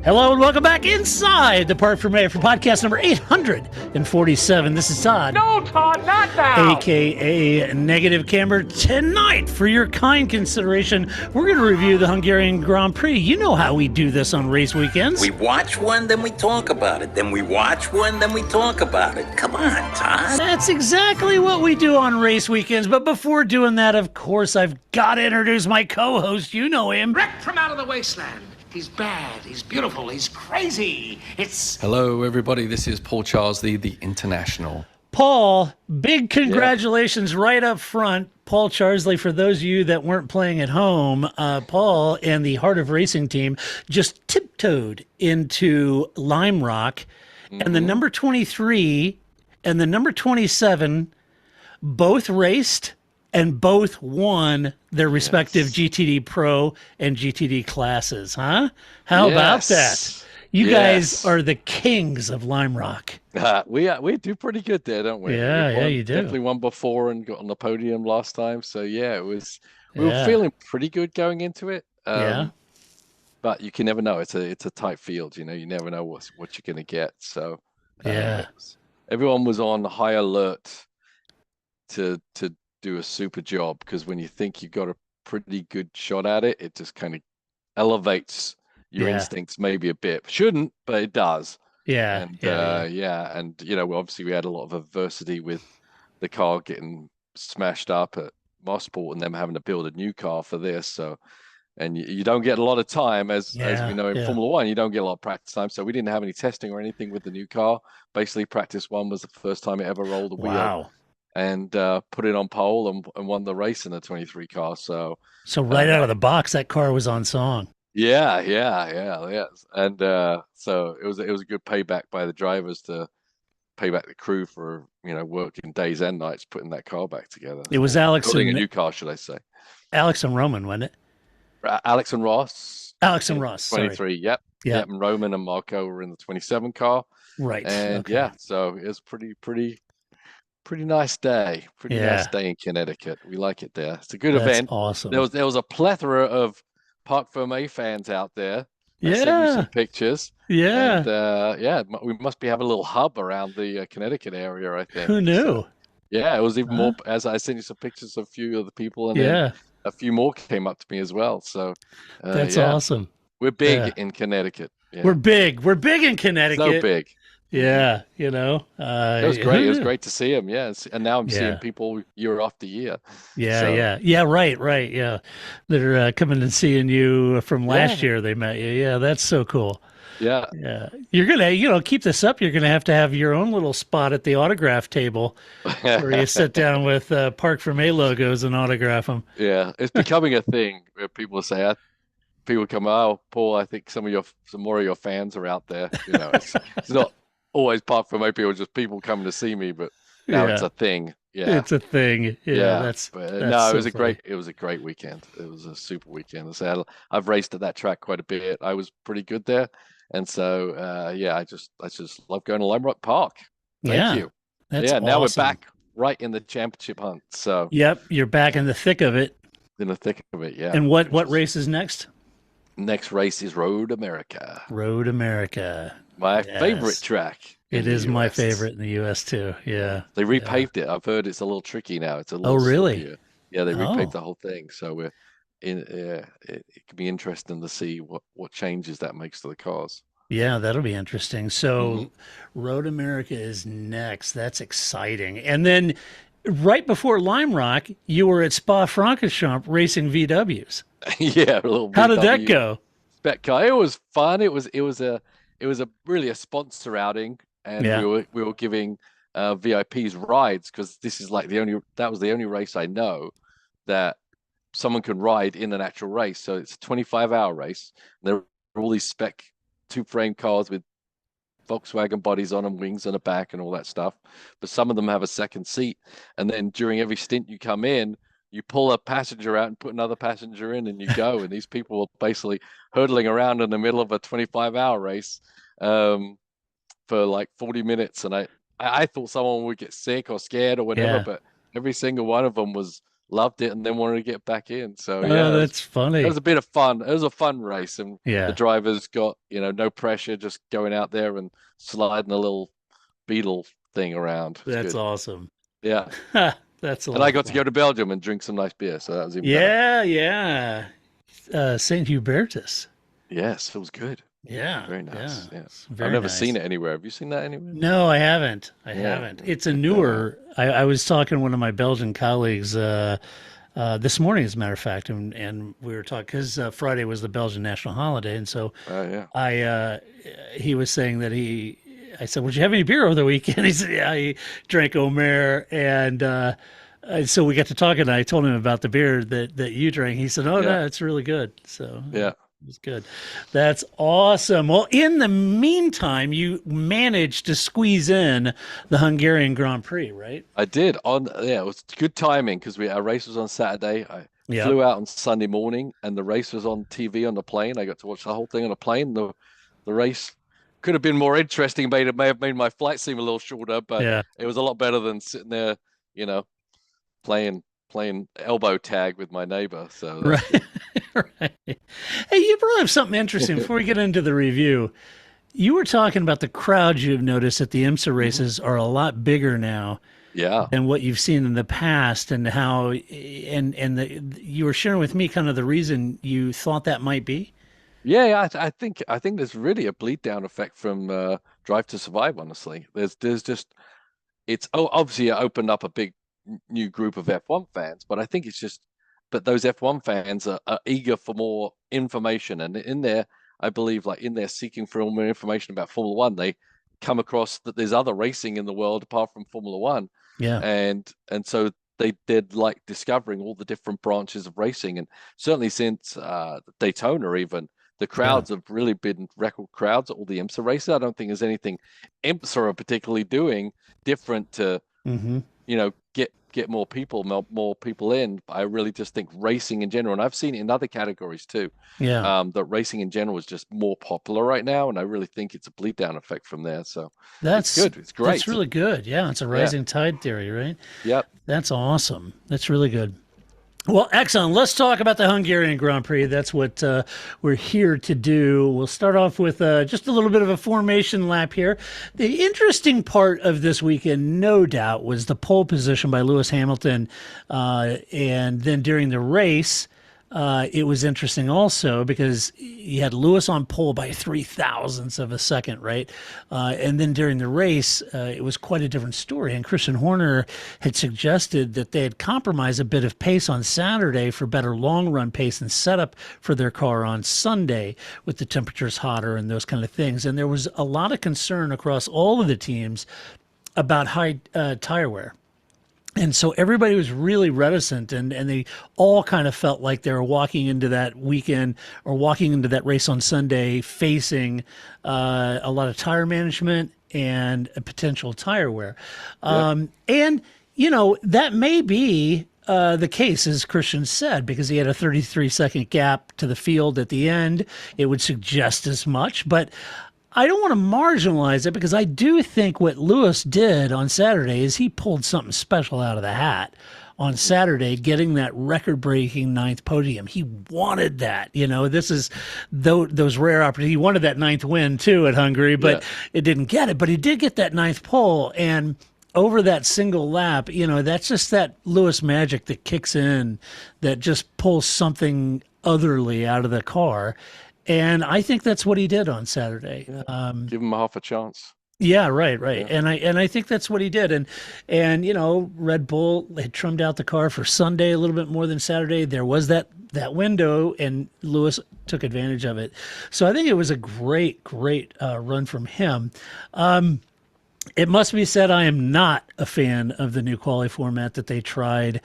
Hello and welcome back inside the Parc Fermé for podcast number 847. This is Todd. No, Todd, not now. AKA Negative Camber. Tonight, for your kind consideration, we're going to review the Hungarian Grand Prix. You know how we do this on race weekends. We watch one, then we talk about it. Then we watch one, then we talk about it. Come on, Todd. That's exactly what we do on race weekends. But before doing that, of course, I've got to introduce my co-host. You know him. Wrecked from out of the wasteland. He's bad, he's beautiful, he's crazy. Hello, everybody. This is Paul Charles, the International. Paul, big congratulations right up front. Paul Charsley, for those of you that weren't playing at home, Paul and the Heart of Racing team just tiptoed into Lime Rock, and the number 23 and the number 27 both raced and both won their respective GTD Pro and GTD classes, huh? How about that? You guys are the kings of Lime Rock. We do pretty good there, don't we? Yeah, you do. Definitely won before and got on the podium last time. So yeah, it was. We were feeling pretty good going into it. But you can never know. It's a tight field. You know, you never know what you're going to get. So everyone was on high alert to do a super job, because when you think you got a pretty good shot at it, it just kind of elevates your instincts maybe a bit. Shouldn't, but it does. And you know, obviously we had a lot of adversity with the car getting smashed up at Mosport and them having to build a new car for this. So, and you don't get a lot of time, as we know in Formula One, you don't get a lot of practice time. So we didn't have any testing or anything with the new car. Basically, practice one was the first time it ever rolled a wheel. And put it on pole and won the race in the 23 car. So right out of the box, that car was on song. Yeah. And so it was a good payback by the drivers to pay back the crew for, you know, working days and nights putting that car back together. It was Alex building a new car, should I say? Alex and Roman, wasn't it? Alex and Ross. 23. Yep. And Roman and Marco were in the 27 car. Right. And so it was pretty nice day. Nice day in Connecticut. We like it there. It's a good event. Awesome. There was a plethora of Parc Fermé fans out there. I sent you some pictures. And, we must be having a little hub around the Connecticut area, I think. Who knew? So, it was even more. As I sent you some pictures of a few of the people, and then a few more came up to me as well. So that's awesome. We're big in Connecticut. Yeah. We're big in Connecticut. So big. Yeah, you know, it was great. It was great to see him. Yes, and now I'm seeing people year after year. Right. Yeah, they're coming and seeing you from last year. They met you. Yeah, that's so cool. Yeah. You're gonna, keep this up. You're gonna have your own little spot at the autograph table where you sit down with Parc Fermé logos and autograph them. Yeah, it's becoming a thing where people say, people come, oh, Paul, I think some more of your fans are out there. You know, it's not always Parc Fermé people, just people coming to see me, but now it's a thing. Yeah, it's a thing. That's it was a great weekend. It was a super weekend. I've raced at that track quite a bit. I was pretty good there, and so I just love going to Lime Rock Park. Thank you. That's awesome. Now we're back right in the championship hunt. So you're back in the thick of it. And what race is next? Next race is Road America. My favorite track. It is my favorite in the U.S. too. Yeah. They repaved it. I've heard it's a little tricky now. It's a little really? Slippier. Yeah, they repaved the whole thing. So we're in. It could be interesting to see what changes that makes to the cars. Yeah, that'll be interesting. So Road America is next. That's exciting. And then right before Lime Rock, you were at Spa-Francorchamps racing VWs. Yeah, a little. How did that go? Spec car. It was fun. It was really a sponsor outing, and we were giving VIPs rides, because this is like that was the only race I know that someone can ride in an actual race. So it's a 25-hour race. There are all these spec two-frame cars with Volkswagen bodies on them, wings on the back, and all that stuff. But some of them have a second seat, and then during every stint you come in, you pull a passenger out and put another passenger in, and you go. And these people were basically hurtling around in the middle of a 25-hour race for like 40 minutes. And I thought someone would get sick or scared or whatever, but every single one of them was loved it, and then wanted to get back in. So Oh, that's funny. it was a bit of fun. It was a fun race, and Yeah. the drivers got no pressure, just going out there and sliding a little beetle thing around. That's awesome. Yeah. That's a And I got to go to Belgium and drink some nice beer, so that was even better. Yeah. St. Hubertus. Yes, it was good. Yeah. Very nice. Yeah. Yeah. Very I've never nice. seen it anywhere. Have you seen that anywhere? No, I haven't. I haven't. It's a newer. I was talking to one of my Belgian colleagues this morning, as a matter of fact, and we were talking because Friday was the Belgian national holiday, and so he was saying that I said, "Would you have any beer over the weekend?" He said, "Yeah." He drank Omer, and so we got to talking. And I told him about the beer that you drank. He said, "Oh, no, it's really good." So yeah. It was good. That's awesome. Well, in the meantime, you managed to squeeze in the Hungarian Grand Prix, right? I did. It was good timing because our race was on Saturday. I flew out on Sunday morning, and the race was on TV on the plane. I got to watch the whole thing on the plane. The race could have been more interesting. It may have made my flight seem a little shorter, but it was a lot better than sitting there, playing elbow tag with my neighbor. So right. Right. Hey, you brought up something interesting before we get into the review. You were talking about the crowds you've noticed at the IMSA races are a lot bigger now than what you've seen in the past, and how you were sharing with me kind of the reason you thought that might be. Yeah, I think there's really a bleed down effect from Drive to Survive. Honestly, there's just obviously it opened up a big new group of F1 fans, but I think it's just those F1 fans are eager for more information, and in there, I believe, like in there seeking for more information about Formula One, they come across that there's other racing in the world apart from Formula One, and so they're like discovering all the different branches of racing, and certainly since Daytona, even the crowds have really been record crowds at all the IMSA races. I don't think there's anything IMSA are particularly doing different to get more people in. I really just think racing in general, and I've seen it in other categories too. That racing in general is just more popular right now, and I really think it's a bleed down effect from there. So that's good. It's great. That's really good. Yeah, it's a rising tide theory, right? Yep. That's awesome. That's really good. Well, excellent. Let's talk about the Hungarian Grand Prix. That's what we're here to do. We'll start off with just a little bit of a formation lap here. The interesting part of this weekend, no doubt, was the pole position by Lewis Hamilton. And then during the race, it was interesting also because you had Lewis on pole by 0.003 of a second, right? And then during the race, it was quite a different story. And Christian Horner had suggested that they had compromised a bit of pace on Saturday for better long-run pace and setup for their car on Sunday with the temperatures hotter and those kind of things. And there was a lot of concern across all of the teams about high tire wear. And so everybody was really reticent, and they all kind of felt like they were walking into that weekend or walking into that race on Sunday facing a lot of tire management and a potential tire wear. And, that may be the case, as Christian said, because he had a 33-second gap to the field at the end. It would suggest as much, but I don't want to marginalize it because I do think what Lewis did on Saturday is he pulled something special out of the hat on Saturday, getting that record-breaking 9th podium. He wanted that. This is those rare opportunities. He wanted that 9th win, too, at Hungary, but it didn't get it. But he did get that 9th pole, and over that single lap, that's just that Lewis magic that kicks in that just pulls something otherly out of the car. And I think that's what he did on Saturday. Give him half a chance. Yeah, right. Yeah. And I think that's what he did. And Red Bull had trimmed out the car for Sunday a little bit more than Saturday. There was that window, and Lewis took advantage of it. So I think it was a great run from him. It must be said, I am not a fan of the new quali format that they tried.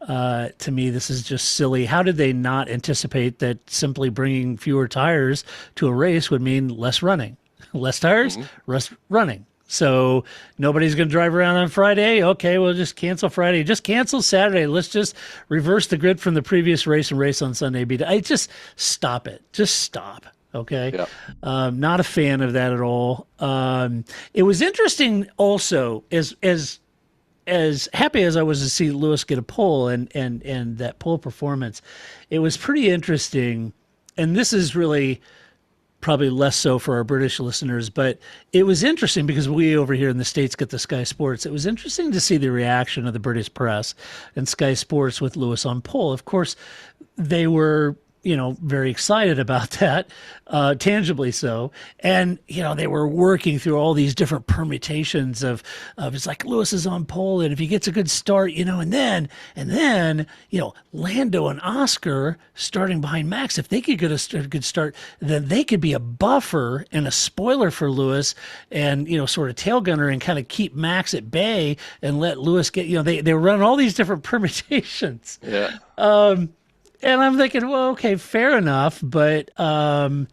To me, this is just silly. How did they not anticipate that simply bringing fewer tires to a race would mean less running? Less tires, less running. So nobody's going to drive around on Friday. Okay, we'll just cancel Friday. Just cancel Saturday. Let's just reverse the grid from the previous race and race on Sunday. I just stop it. Just stop. Okay. Yep. Not a fan of that at all. It was interesting also as as happy as I was to see Lewis get a pole and that pole performance, it was pretty interesting. And this is really probably less so for our British listeners, but it was interesting because we over here in the States get the Sky Sports. It was interesting to see the reaction of the British press and Sky Sports with Lewis on pole. Of course, they were, very excited about that, tangibly so. And, they were working through all these different permutations of it's like Lewis is on pole, and if he gets a good start, and then, Lando and Oscar starting behind Max, if they could get a good start, then they could be a buffer and a spoiler for Lewis and, sort of tail gunner and kind of keep Max at bay and let Lewis get, they run all these different permutations. Yeah. And I'm thinking, well, okay, fair enough, but I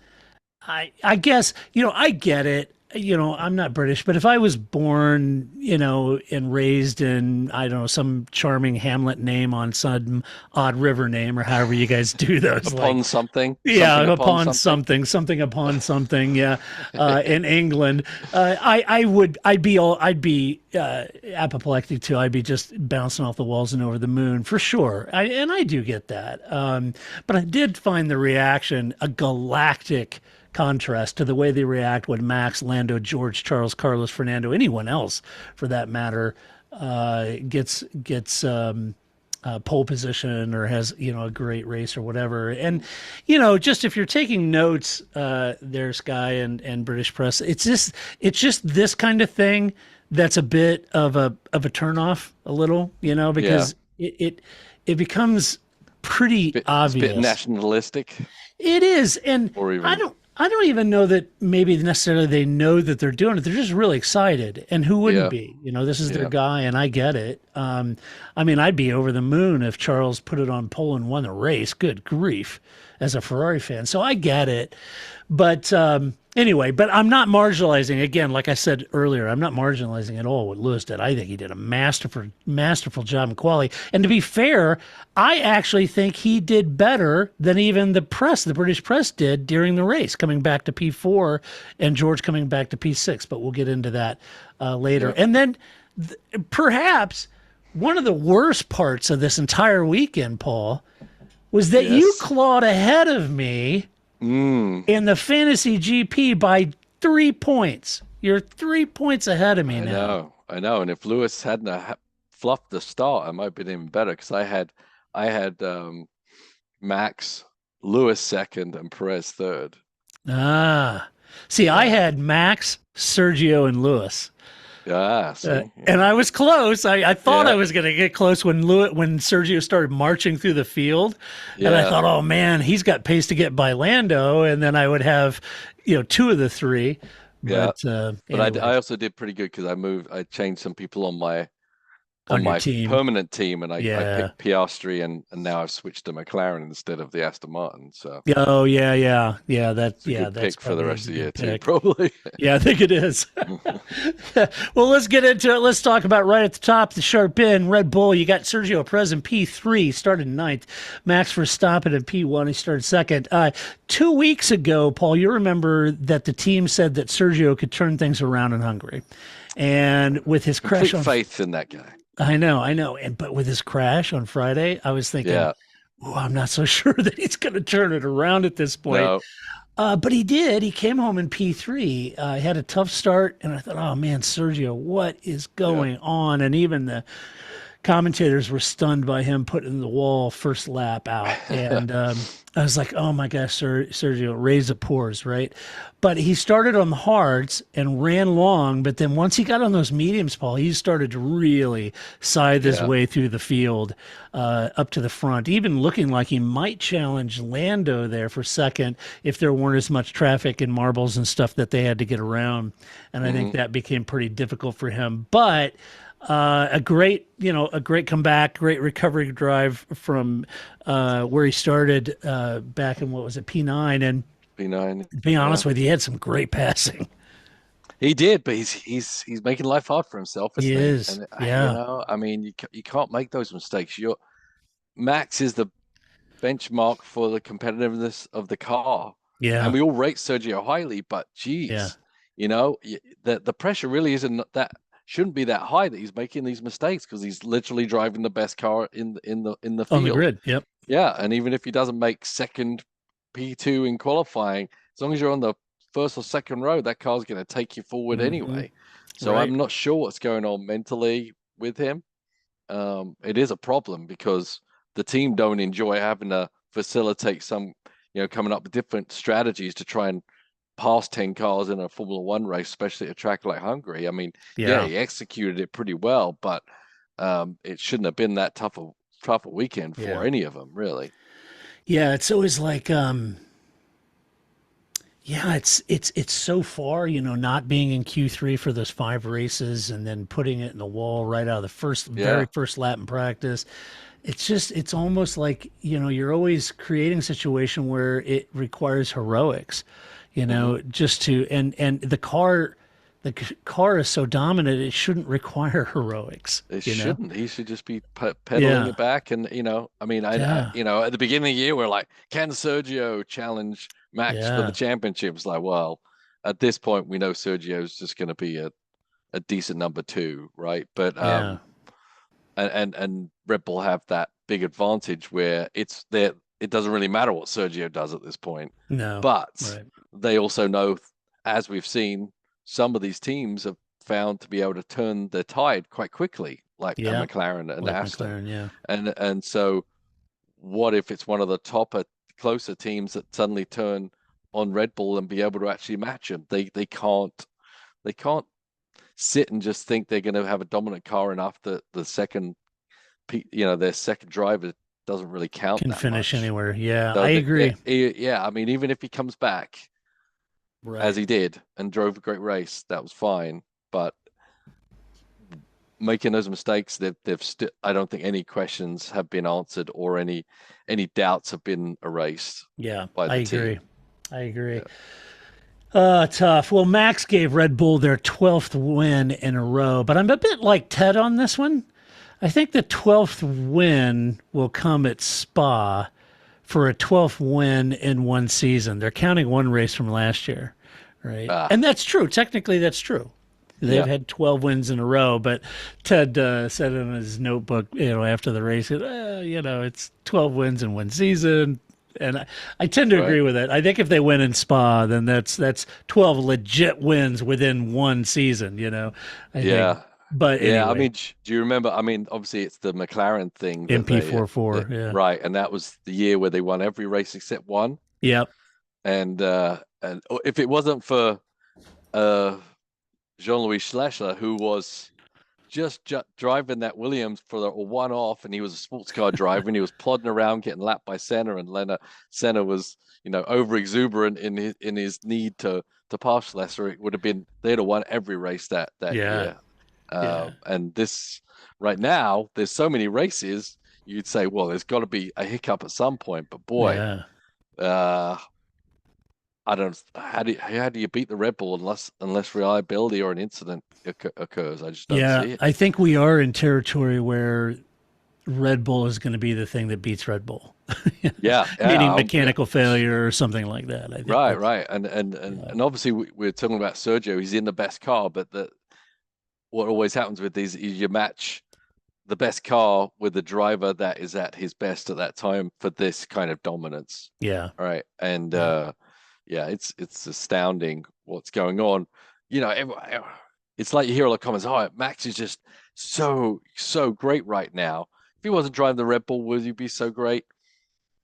guess, I get it. I'm not British, but if I was born, and raised in, I don't know, some charming hamlet name on some odd river name or however you guys do those. Upon something. Yeah, upon something upon something. Yeah. In England, I'd be apoplectic too. I'd be just bouncing off the walls and over the moon for sure. I do get that. But I did find the reaction a galactic contrast to the way they react when Max, Lando, George, Charles, Carlos, Fernando, anyone else for that matter, gets pole position or has, a great race or whatever. And, just if you're taking notes, there, Sky and British press, it's just this kind of thing that's a bit of a turnoff a little, because it becomes pretty obvious. It's a bit nationalistic. It is. And or even... I don't even know that maybe necessarily they know that they're doing it. They're just really excited. And who wouldn't be? This is their guy, and I get it. I'd be over the moon if Charles put it on pole and won the race. Good grief, as a Ferrari fan. So I get it. But anyway, but I'm not marginalizing. Again, like I said earlier, I'm not marginalizing at all what Lewis did. I think he did a masterful job in quality. And to be fair, I actually think he did better than even the British press did during the race, coming back to P4 and George coming back to P6. But we'll get into that later. Yeah. And then perhaps one of the worst parts of this entire weekend, Paul, was that you clawed ahead of me in the fantasy GP by 3 points. You're 3 points ahead of me now. I know. And if Lewis hadn't fluffed the start, I might have been even better because I had Max, Lewis second, and Perez third. See, I had Max, Sergio, and Lewis. Yeah, and I was close. I thought I was going to get close when Sergio started marching through the field, and I thought, oh man, he's got pace to get by Lando, and then I would have, two of the three. But anyway. I also did pretty good because I changed some people on my team. Permanent team, and I picked Piastri, and now I've switched to McLaren instead of the Aston Martin. So that's pick for the rest of the year too, probably. Yeah, I think it is. Well, let's get into it. Let's talk about right at the top, the sharp end. Red Bull, you got Sergio Perez in P3, started ninth. Max Verstappen in P1, he started second. 2 weeks ago, Paul, you remember that the team said that Sergio could turn things around in Hungary, and with his crash, faith in that guy. I know. But with his crash on Friday, I was thinking, I'm not so sure that he's going to turn it around at this point. No. But he did. He came home in P3. He had a tough start, and I thought, oh, man, Sergio, what is going on? And even the commentators were stunned by him putting the wall first lap out. And I was like, oh, my gosh, Sergio, raise the pores, right? But he started on the hards and ran long. But then once he got on those mediums, Paul, he started to really scythe his way through the field up to the front, even looking like he might challenge Lando there for second if there weren't as much traffic and marbles and stuff that they had to get around. And I think that became pretty difficult for him. But a great comeback, great recovery drive from where he started back in, what was it, P9. And P9. To be honest with you, he had some great passing. He did, but he's making life hard for himself. He is. And, I mean, you can't make those mistakes. Max is the benchmark for the competitiveness of the car. Yeah. And we all rate Sergio highly, but geez, the pressure really isn't that shouldn't be that high that he's making these mistakes because he's literally driving the best car in the field. On the grid. Yep. Yeah, and even if he doesn't make second P2 in qualifying, as long as you're on the first or second row, that car's going to take you forward anyway. So I'm not sure what's going on mentally with him. It is a problem because the team don't enjoy having to facilitate some, coming up with different strategies to try and pass 10 cars in a Formula One race, especially at a track like Hungary. I mean, he executed it pretty well, but it shouldn't have been that tough a weekend for any of them, really. Yeah, it's always like, it's so far, not being in Q3 for those 5 races and then putting it in the wall right out of the very first lap in practice. It's almost like, you're always creating a situation where it requires heroics, just to, and the car is so dominant, it shouldn't require heroics. It shouldn't. He should just be pedaling it back. And, I mean, at the beginning of the year, we're like, can Sergio challenge Max for the championship? It's like, well, at this point, we know Sergio's just going to be a decent number 2, right? But, and Red Bull have that big advantage where it doesn't really matter what Sergio does at this point. No. But they also know, as we've seen, some of these teams have found to be able to turn their tide quite quickly, like McLaren and Aston. McLaren, and so what if it's one of the closer teams that suddenly turn on Red Bull and be able to actually match them? They can't sit and just think they're going to have a dominant car enough that the second, their second driver doesn't really count. Can finish much. Anywhere. Yeah, I agree. I mean, even if he comes back, as he did, and drove a great race, that was fine. But making those mistakes, I don't think any questions have been answered or any doubts have been erased. Yeah, by the team. I agree. Tough. Well, Max gave Red Bull their 12th win in a row, but I'm a bit like Ted on this one. I think the 12th win will come at Spa for a 12th win in one season. They're counting one race from last year, right? And that's true. Technically, that's true. They've had 12 wins in a row, but Ted said in his notebook, after the race, it's 12 wins in one season. And I tend to agree with it. I think if they win in Spa, then that's 12 legit wins within one season, I think. But anyway. I mean, do you remember? I mean, obviously it's the McLaren thing. MP44, right. And that was the year where they won every race except one. Yep. And if it wasn't for Jean-Louis Schlecher, who was just driving that Williams for a one-off, and he was a sports car driver, and he was plodding around getting lapped by Senna, and Senna was, over exuberant in his need to pass Schlecher. It would have been, they'd have won every race that year. And this right now, there's so many races, you'd say, well, there's got to be a hiccup at some point. But boy, I don't. How do you beat the Red Bull unless reliability or an incident occurs? I just don't see it. I think we are in territory where Red Bull is going to be the thing that beats Red Bull. Meaning mechanical failure or something like that. I think right. And obviously we're talking about Sergio. He's in the best car, but what always happens with these is you match the best car with the driver that is at his best at that time for this kind of dominance. Yeah. Right. And it's astounding what's going on. It's like you hear all the comments, oh, Max is just so great right now. If he wasn't driving the Red Bull, would he be so great?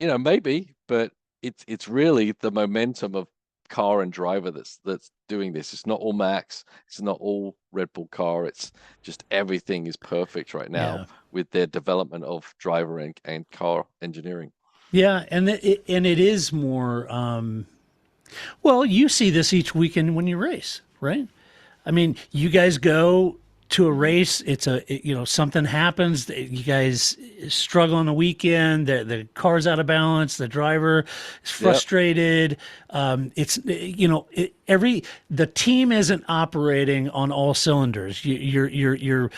Maybe, but it's really the momentum of car and driver that's doing this. It's not all Max, it's not all Red Bull car, it's just everything is perfect right now with their development of driver and car engineering. Yeah, and it is more well, you see this each weekend when you race, right? I mean, you guys go to a race, something happens, you guys struggle on the weekend, the car's out of balance, the driver is frustrated. The team isn't operating on all cylinders. You're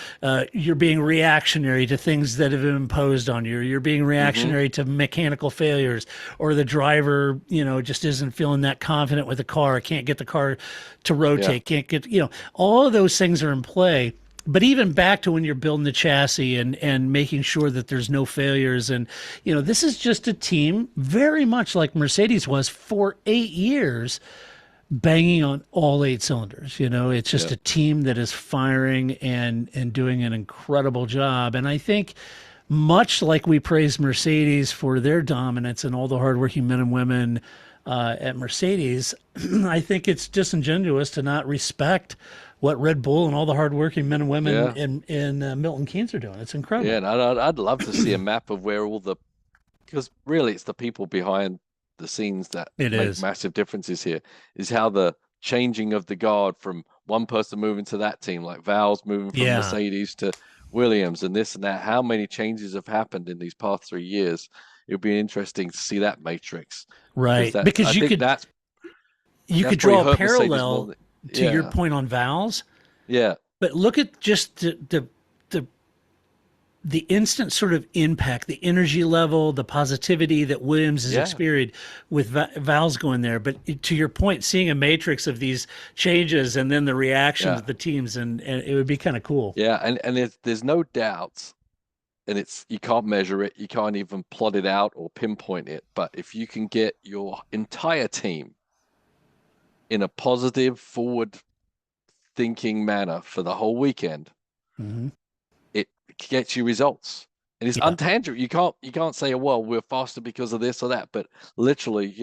being reactionary to things that have been imposed on you. You're being reactionary to mechanical failures, or the driver, just isn't feeling that confident with the car, can't get the car to rotate, can't get, all of those things are in play. But even back to when you're building the chassis and making sure that there's no failures. And, this is just a team very much like Mercedes was for 8 years, banging on all 8 cylinders. It's just a team that is firing and doing an incredible job. And I think much like we praise Mercedes for their dominance and all the hardworking men and women at Mercedes, I think it's disingenuous to not respect what Red Bull and all the hardworking men and women in Milton Keynes are doing. It's incredible. Yeah, and I'd love to see a map of where because really it's the people behind the scenes that make massive differences here, is how the changing of the guard from one person moving to that team, like Val's moving from Mercedes to Williams and this and that, how many changes have happened in these past 3 years. It would be interesting to see that matrix. Right, because you could draw a parallel to your point on Val's. Yeah. But look at just the instant sort of impact, the energy level, the positivity that Williams has experienced with Val's going there. But to your point, seeing a matrix of these changes and then the reaction of the teams, and it would be kind of cool. Yeah, and there's no doubt, and you can't measure it, you can't even plot it out or pinpoint it. But if you can get your entire team in a positive, forward-thinking manner for the whole weekend, it gets you results. And it's untangible. You can't say, well, we're faster because of this or that. But literally,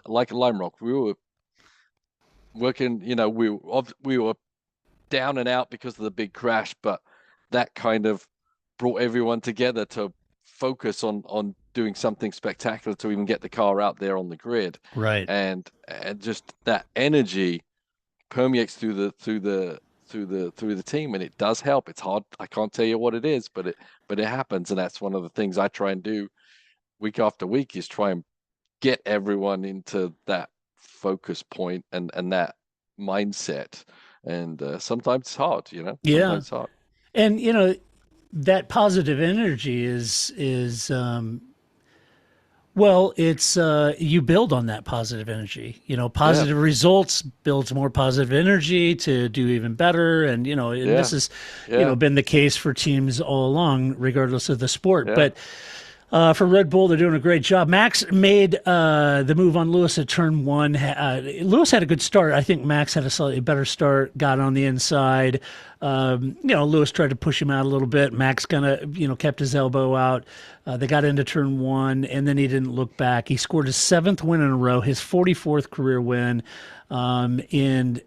like a Lime Rock, we were working. We were down and out because of the big crash, but that kind of brought everyone together to focus on doing something spectacular to even get the car out there on the grid. Right. And just that energy permeates through the team, and it does help. It's hard. I can't tell you what it is, but it happens. And that's one of the things I try and do week after week, is try and get everyone into that focus point and that mindset. And sometimes it's hard, Sometimes it's hard. And, that positive energy is well, it's you build on that positive energy. Positive results builds more positive energy to do even better. And and this has been the case for teams all along, regardless of the sport. But for Red Bull, they're doing a great job. Max made the move on Lewis at turn 1. Lewis had a good start. I think Max had a slightly better start, got on the inside. Lewis tried to push him out a little bit. Max kind of, kept his elbow out. They got into turn 1, and then he didn't look back. He scored his 7th win in a row, his 44th career win, in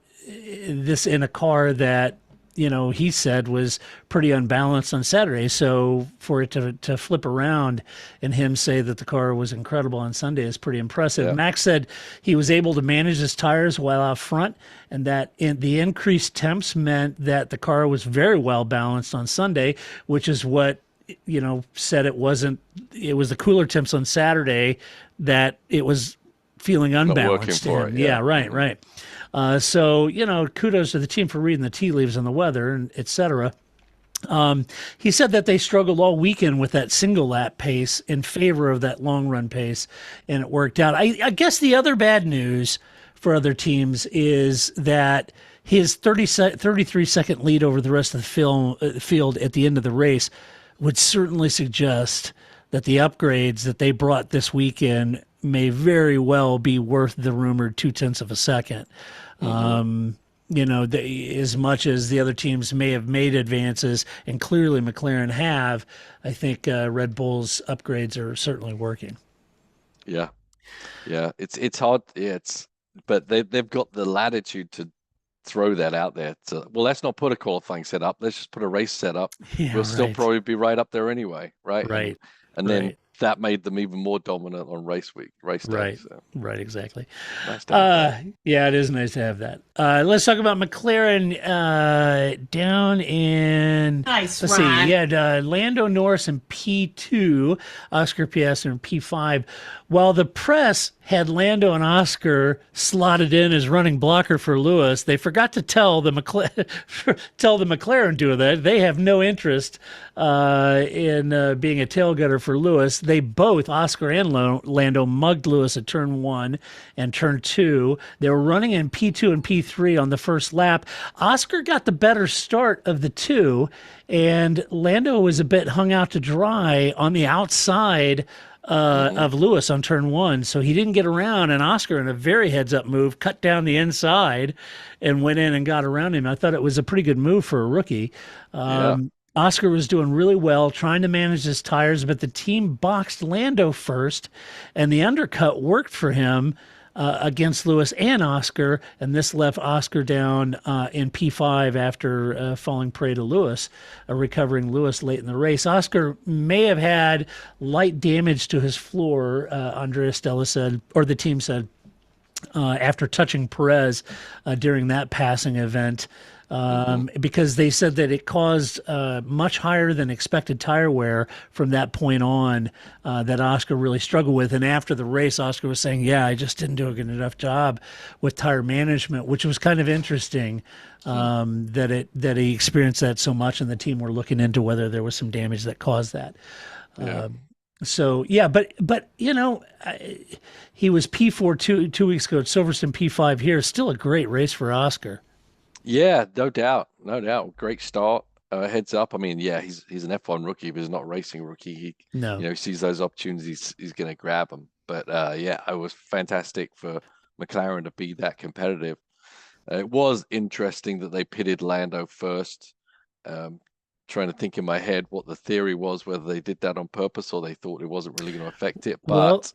a car that, he said was pretty unbalanced on Saturday. So for it to flip around and him say that the car was incredible on Sunday is pretty impressive. Yeah. Max said he was able to manage his tires while out front, and that the increased temps meant that the car was very well balanced on Sunday, which is what, said it was the cooler temps on Saturday that it was feeling unbalanced. Yeah, right. So, kudos to the team for reading the tea leaves on the weather, and et cetera. He said that they struggled all weekend with that single lap pace in favor of that long run pace, and it worked out. I guess the other bad news for other teams is that his 33-second lead over the rest of the field at the end of the race would certainly suggest that the upgrades that they brought this weekend may very well be worth the rumored 0.2 of a second. As much as the other teams may have made advances, and clearly McLaren have, I think Red Bull's upgrades are certainly working. Yeah, it's hard. Yeah, but they've got the latitude to throw that out there. Let's not put a qualifying setup. Let's just put a race setup. Yeah, we'll still probably be right up there anyway, right? Right. And then that made them even more dominant on race day. Right, so. Right, exactly. Nice to have yeah, it is nice to have that. Let's talk about McLaren down in... Nice, let's Ron. see, you had Lando Norris in P2, Oscar Piastri in P5, while the press had Lando and Oscar slotted in as running blocker for Lewis. They forgot to tell the McLaren duo that they have no interest in being a tailgutter for Lewis. they both, Oscar and Lando, mugged Lewis at turn 1 and turn 2. They were running in P2 and P3 on the first lap. Oscar got the better start of the two, and Lando was a bit hung out to dry on the outside of Lewis on turn 1, so he didn't get around, and Oscar, in a very heads-up move, cut down the inside and went in and got around him. I thought it was a pretty good move for a rookie. Oscar was doing really well, trying to manage his tires, but the team boxed Lando first, and the undercut worked for him against Lewis and Oscar, and this left Oscar down in P5 after falling prey to Lewis, recovering Lewis late in the race. Oscar may have had light damage to his floor, Andrea Stella said, or the team said, after touching Perez during that passing event. Because they said that it caused much higher than expected tire wear from that point on that Oscar really struggled with. And after the race, Oscar was saying, yeah, I just didn't do a good enough job with tire management, which was kind of interesting that he experienced that so much, and the team were looking into whether there was some damage that caused that. But you know, he was P4 two weeks ago at Silverstone, P5 here. Still a great race for Oscar. Yeah, no doubt. Great start. Heads up. I mean, yeah, he's an F1 rookie, but he's not a racing rookie. He sees those opportunities, he's going to grab them. But yeah, it was fantastic for McLaren to be that competitive. It was interesting that they pitted Lando first. Trying to think in my head what the theory was, whether they did that on purpose or they thought it wasn't really going to affect it. But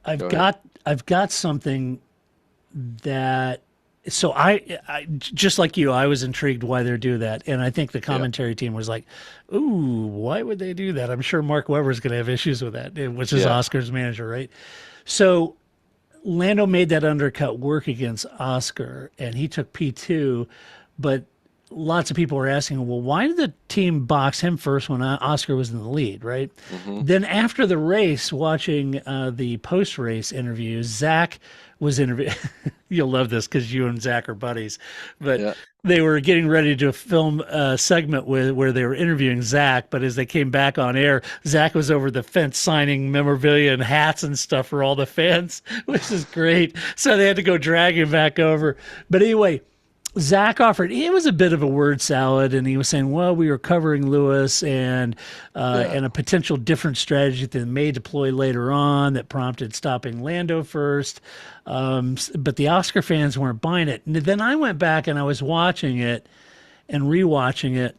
I've got something that. So I just like you, I was intrigued why they do that. And I think the commentary team was like, ooh, why would they do that? I'm sure Mark Webber's going to have issues with that, which is Oscar's manager, right? So Lando made that undercut work against Oscar, and he took P2. But lots of people were asking, well, why did the team box him first when Oscar was in the lead, right? Then after the race, watching the post-race interviews, Zach was interviewed. You'll love this because you and Zach are buddies. But they were getting ready to film a segment where they were interviewing Zach. But as they came back on air, Zach was over the fence signing memorabilia and hats and stuff for all the fans, which is great. So they had to go drag him back over. But anyway, Zach offered, it was a bit of a word salad, and he was saying, well, we were covering Lewis and a potential different strategy that may deploy later on that prompted stopping Lando first. But the Oscar fans weren't buying it. And then I went back and I was watching it and rewatching it.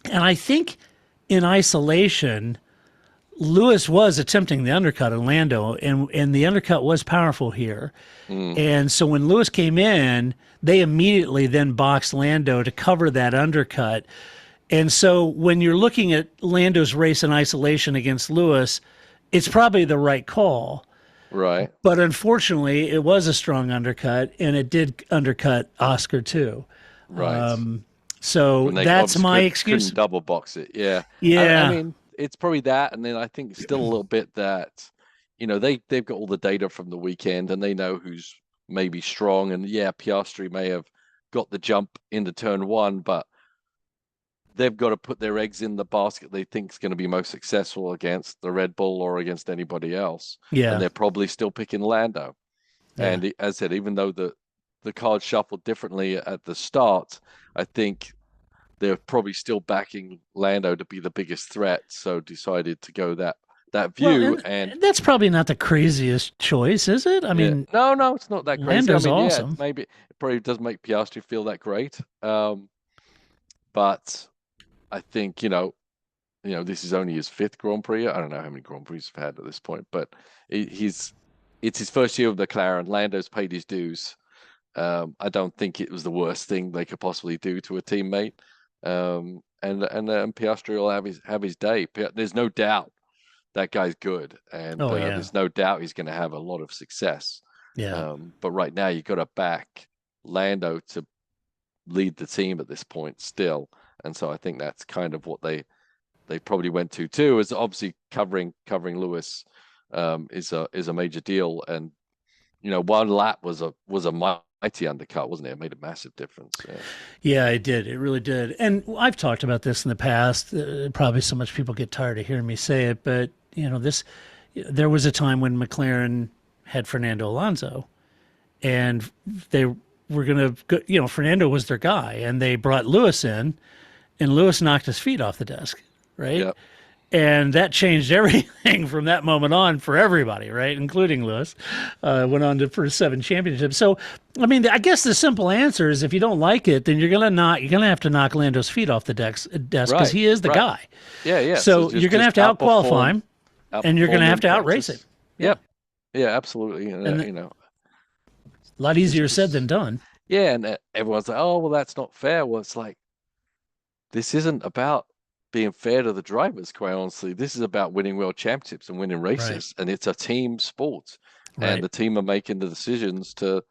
And I think in isolation, Lewis was attempting the undercut on Lando, and the undercut was powerful here. And so when Lewis came in, they immediately then boxed Lando to cover that undercut. And so when you're looking at Lando's race in isolation against Lewis, it's probably the right call. Right. But unfortunately, it was a strong undercut, and it did undercut Oscar too. Right. So that's my excuse. Couldn't double box it. Yeah. Yeah. I mean, it's probably that, and then I think still a little bit that, they've got all the data from the weekend, and they know who's maybe strong. And yeah, Piastri may have got the jump into turn 1, but they've got to put their eggs in the basket they think is going to be most successful against the Red Bull or against anybody else. Yeah. And they're probably still picking Lando. Yeah. And as I said, even though the cards shuffled differently at the start, I think they're probably still backing Lando to be the biggest threat, so decided to go that view. Well, and that's probably not the craziest choice, is it? I mean, no, it's not that crazy. Lando's awesome. Yeah, maybe it probably does make Piastri feel that great, but I think this is only his 5th Grand Prix. I don't know how many Grand Prix he's had at this point, but it's his first year with McLaren. Lando's paid his dues. I don't think it was the worst thing they could possibly do to a teammate. And Piastri will have his day. There's no doubt that guy's good, and there's no doubt he's going to have a lot of success. Yeah. But right now, you've got to back Lando to lead the team at this point still, and so I think that's kind of what they probably went to too. Is obviously covering Lewis is a major deal, and one lap was a mighty undercut, wasn't it? It made a massive difference. Yeah, it did. It really did. And I've talked about this in the past. Probably so much people get tired of hearing me say it, but there was a time when McLaren had Fernando Alonso, and they were going to, Fernando was their guy, and they brought Lewis in, and Lewis knocked his feet off the desk, right? Yep. And that changed everything from that moment on for everybody, right? Including Lewis. Went on for 7 championships. So, I mean, I guess the simple answer is if you don't like it, then you're gonna have to knock Lando's feet off the desk because he is the guy. Yeah, yeah. So you're gonna have to out-qualify him, and you're gonna have to outrace him. Yep. Yeah, absolutely. A lot easier said than done. Yeah, and everyone's like, "Oh, well, that's not fair." Well, it's like this isn't about being fair to the drivers, quite honestly. This is about winning world championships and winning races, and it's a team sport, and the team are making the decisions to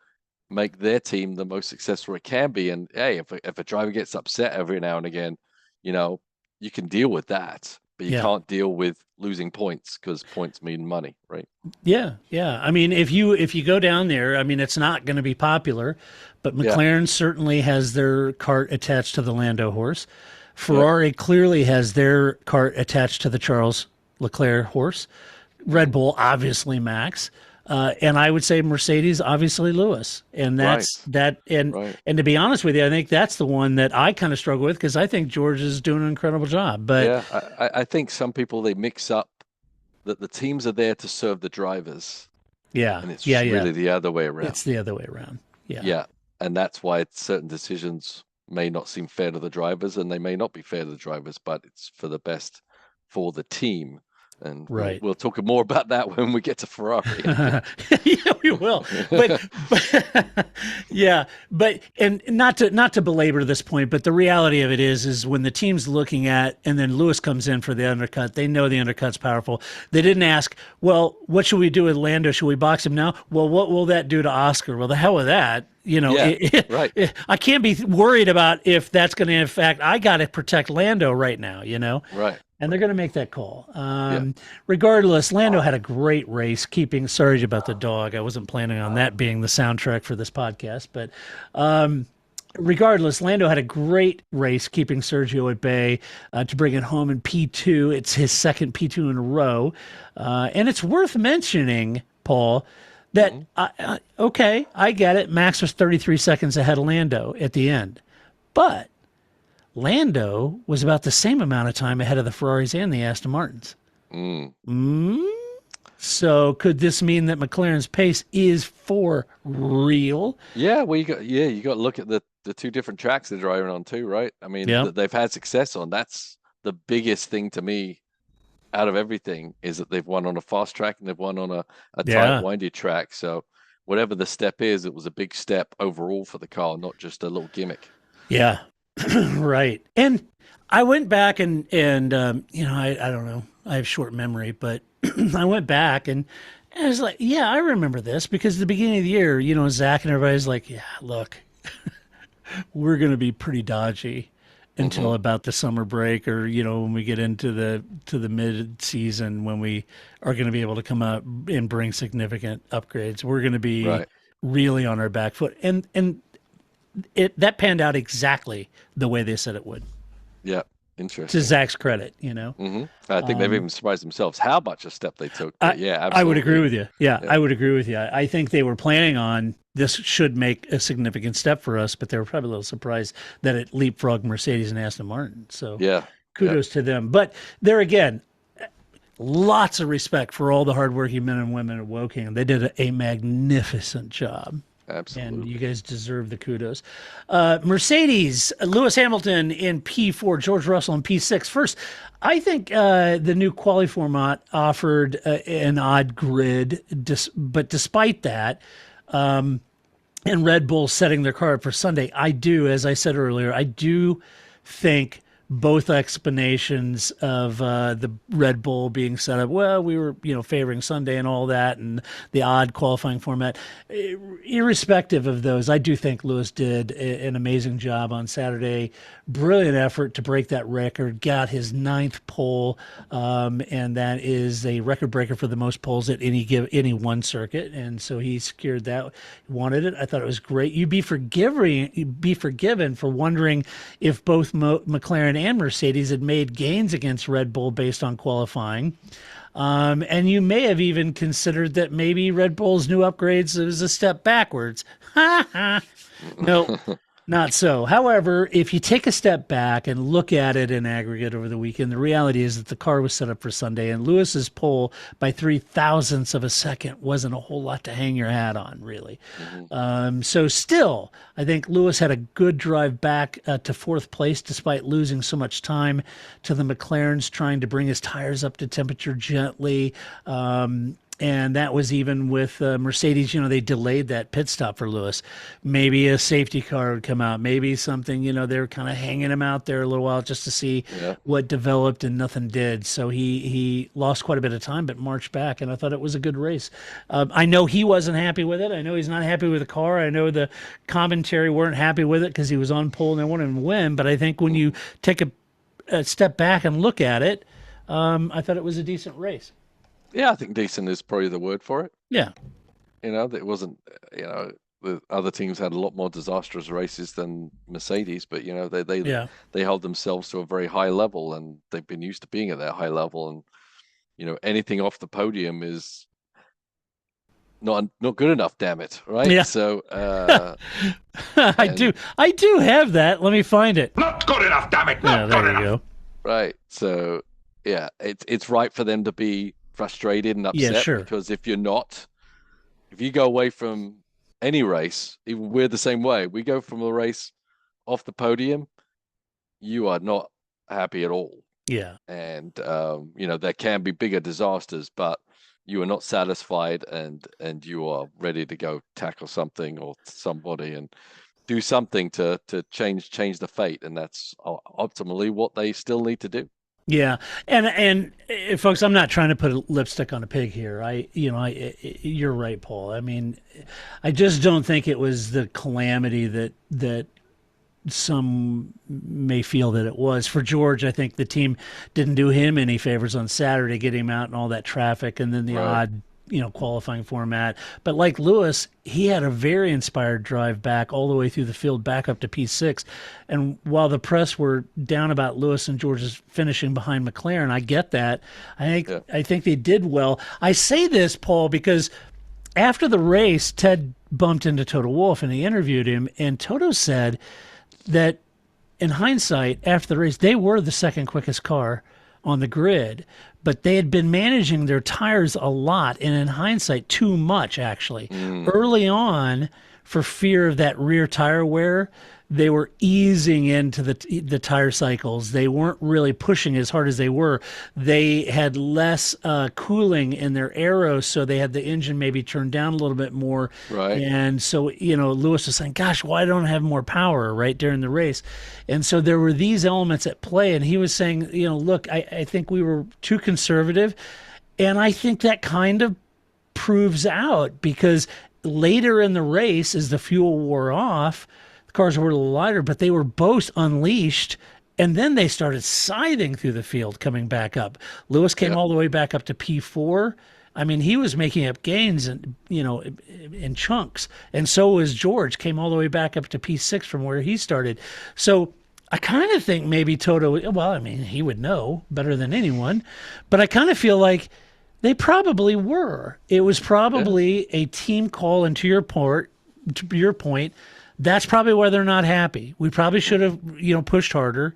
make their team the most successful it can be. And hey, if a driver gets upset every now and again, you can deal with that, but you can't deal with losing points because points mean money, right? Yeah. I mean, if you go down there, I mean, it's not going to be popular, but McLaren certainly has their cart attached to the Lando horse. Ferrari clearly has their cart attached to the Charles Leclerc horse. Red Bull, obviously Max. And I would say Mercedes, obviously Lewis. And that's that. And to be honest with you, I think that's the one that I kind of struggle with because I think George is doing an incredible job. But I think some people, they mix up that the teams are there to serve the drivers. Yeah. And it's really the other way around. It's the other way around. Yeah. Yeah. And that's why certain decisions may not seem fair to the drivers, and they may not be fair to the drivers, but it's for the best for the team. And we'll talk more about that when we get to Ferrari. Yeah, we will. But and not to belabor this point, but the reality of it is when the team's looking at, and then Lewis comes in for the undercut, they know the undercut's powerful. They didn't ask, well, what should we do with Lando? Should we box him now? Well, what will that do to Oscar? Well, the hell with that. I can't be worried about if that's going to affect. I got to protect Lando right now, Right. And they're going to make that call. Regardless, Lando had a great race sorry about the dog. I wasn't planning on that being the soundtrack for this podcast, but regardless, Lando had a great race keeping Sergio at bay to bring it home in P2. It's his second P2 in a row. And it's worth mentioning, Paul, that, I get it. Max was 33 seconds ahead of Lando at the end. But Lando was about the same amount of time ahead of the Ferraris and the Aston Martins. So could this mean that McLaren's pace is for real? Yeah, well, you got to look at the 2 different tracks they're driving on too, right? I mean, they've had success on. That's the biggest thing to me out of everything, is that they've won on a fast track and they've won on a tight, windy track. So whatever the step is, it was a big step overall for the car, not just a little gimmick. Yeah. Right. And I went back and I don't know, I have short memory, but I went back and I was like, yeah, I remember this because at the beginning of the year, Zach and everybody's like, yeah, look, we're going to be pretty dodgy until about the summer break, or when we get into the mid season, when we are going to be able to come out and bring significant upgrades. We're going to be really on our back foot, and that panned out exactly the way they said it would. Yeah, interesting. To Zach's credit, I think they've even surprised themselves how much a step they took. But absolutely. I would agree with you. Yeah, I would agree with you. I think they were planning on this should make a significant step for us, but they were probably a little surprised that it leapfrogged Mercedes and Aston Martin. So kudos to them. But there again, lots of respect for all the hardworking men and women at Woking. They did a magnificent job. Absolutely. And you guys deserve the kudos. Mercedes, Lewis Hamilton in P4, George Russell in P6. First, I think the new quali format offered an odd grid, but despite that, and Red Bull setting their car up for Sunday, as I said earlier, I do think both explanations of the Red Bull being set up, well, we were, favoring Sunday and all that, and the odd qualifying format. Irrespective of those, I do think Lewis did an amazing job on Saturday. Brilliant effort to break that record, got his 9th pole, and that is a record breaker for the most poles at any one circuit, and so he secured that, wanted it. I thought it was great. You'd be forgiven for wondering if both McLaren and Mercedes had made gains against Red Bull based on qualifying. And you may have even considered that maybe Red Bull's new upgrades was a step backwards. No, not so. However, if you take a step back and look at it in aggregate over the weekend, the reality is that the car was set up for Sunday, and Lewis's pole by 0.003 of a second wasn't a whole lot to hang your hat on, really. So still, I think Lewis had a good drive back to fourth place, despite losing so much time to the McLarens trying to bring his tires up to temperature gently. And that was even with Mercedes, they delayed that pit stop for Lewis. Maybe a safety car would come out. Maybe something, they were kind of hanging him out there a little while just to see what developed, and nothing did. So he lost quite a bit of time, but marched back, and I thought it was a good race. I know he wasn't happy with it. I know he's not happy with the car. I know the commentary weren't happy with it because he was on pole and they wanted him to win. But I think when you take a step back and look at it, I thought it was a decent race. Yeah, I think decent is probably the word for it. Yeah. It wasn't, the other teams had a lot more disastrous races than Mercedes, but, they held themselves to a very high level, and they've been used to being at that high level. And, anything off the podium is not good enough, damn it. Right. Yeah. So, I do have that. Let me find it. Not good enough, damn it. Yeah, there you go. Right. So, yeah, it's right for them to be frustrated and upset. Yeah, sure. Because if you go away from any race, even we're the same way. We go from a race off the podium, you are not happy at all. Yeah. And there can be bigger disasters, but you are not satisfied, and you are ready to go tackle something or somebody and do something to change the fate, and that's optimally what they still need to do. Yeah, and folks, I'm not trying to put a lipstick on a pig here. You're right, Paul. I mean, I just don't think it was the calamity that some may feel that it was. For George, I think the team didn't do him any favors on Saturday, get him out in all that traffic, and then the odd qualifying format. But like Lewis, he had a very inspired drive back all the way through the field, back up to P6. And while the press were down about Lewis and George's finishing behind McLaren, I get that. I think they did well. I say this, Paul, because after the race, Ted bumped into Toto Wolff and he interviewed him, and Toto said that in hindsight, after the race, they were the second quickest car on the grid, but they had been managing their tires a lot, and in hindsight, too much, actually. Early on, for fear of that rear tire wear, they were easing into the tire cycles. They weren't really pushing as hard as they were. They had less cooling in their aeros, so they had the engine maybe turned down a little bit more. Right. And so, Lewis was saying, gosh, why don't I have more power, right, during the race? And so there were these elements at play, and he was saying, look, I think we were too conservative, and I think that kind of proves out, because later in the race, as the fuel wore off, cars were a little lighter, but they were both unleashed, and then they started scything through the field coming back up. Lewis came all the way back up to P4. I mean, he was making up gains in chunks, and so was George, came all the way back up to P6 from where he started. So I kind of think maybe Toto, well, I mean, he would know better than anyone, but I kind of feel like they probably were. It was probably a team call, and to your point, that's probably why they're not happy. We probably should have, pushed harder.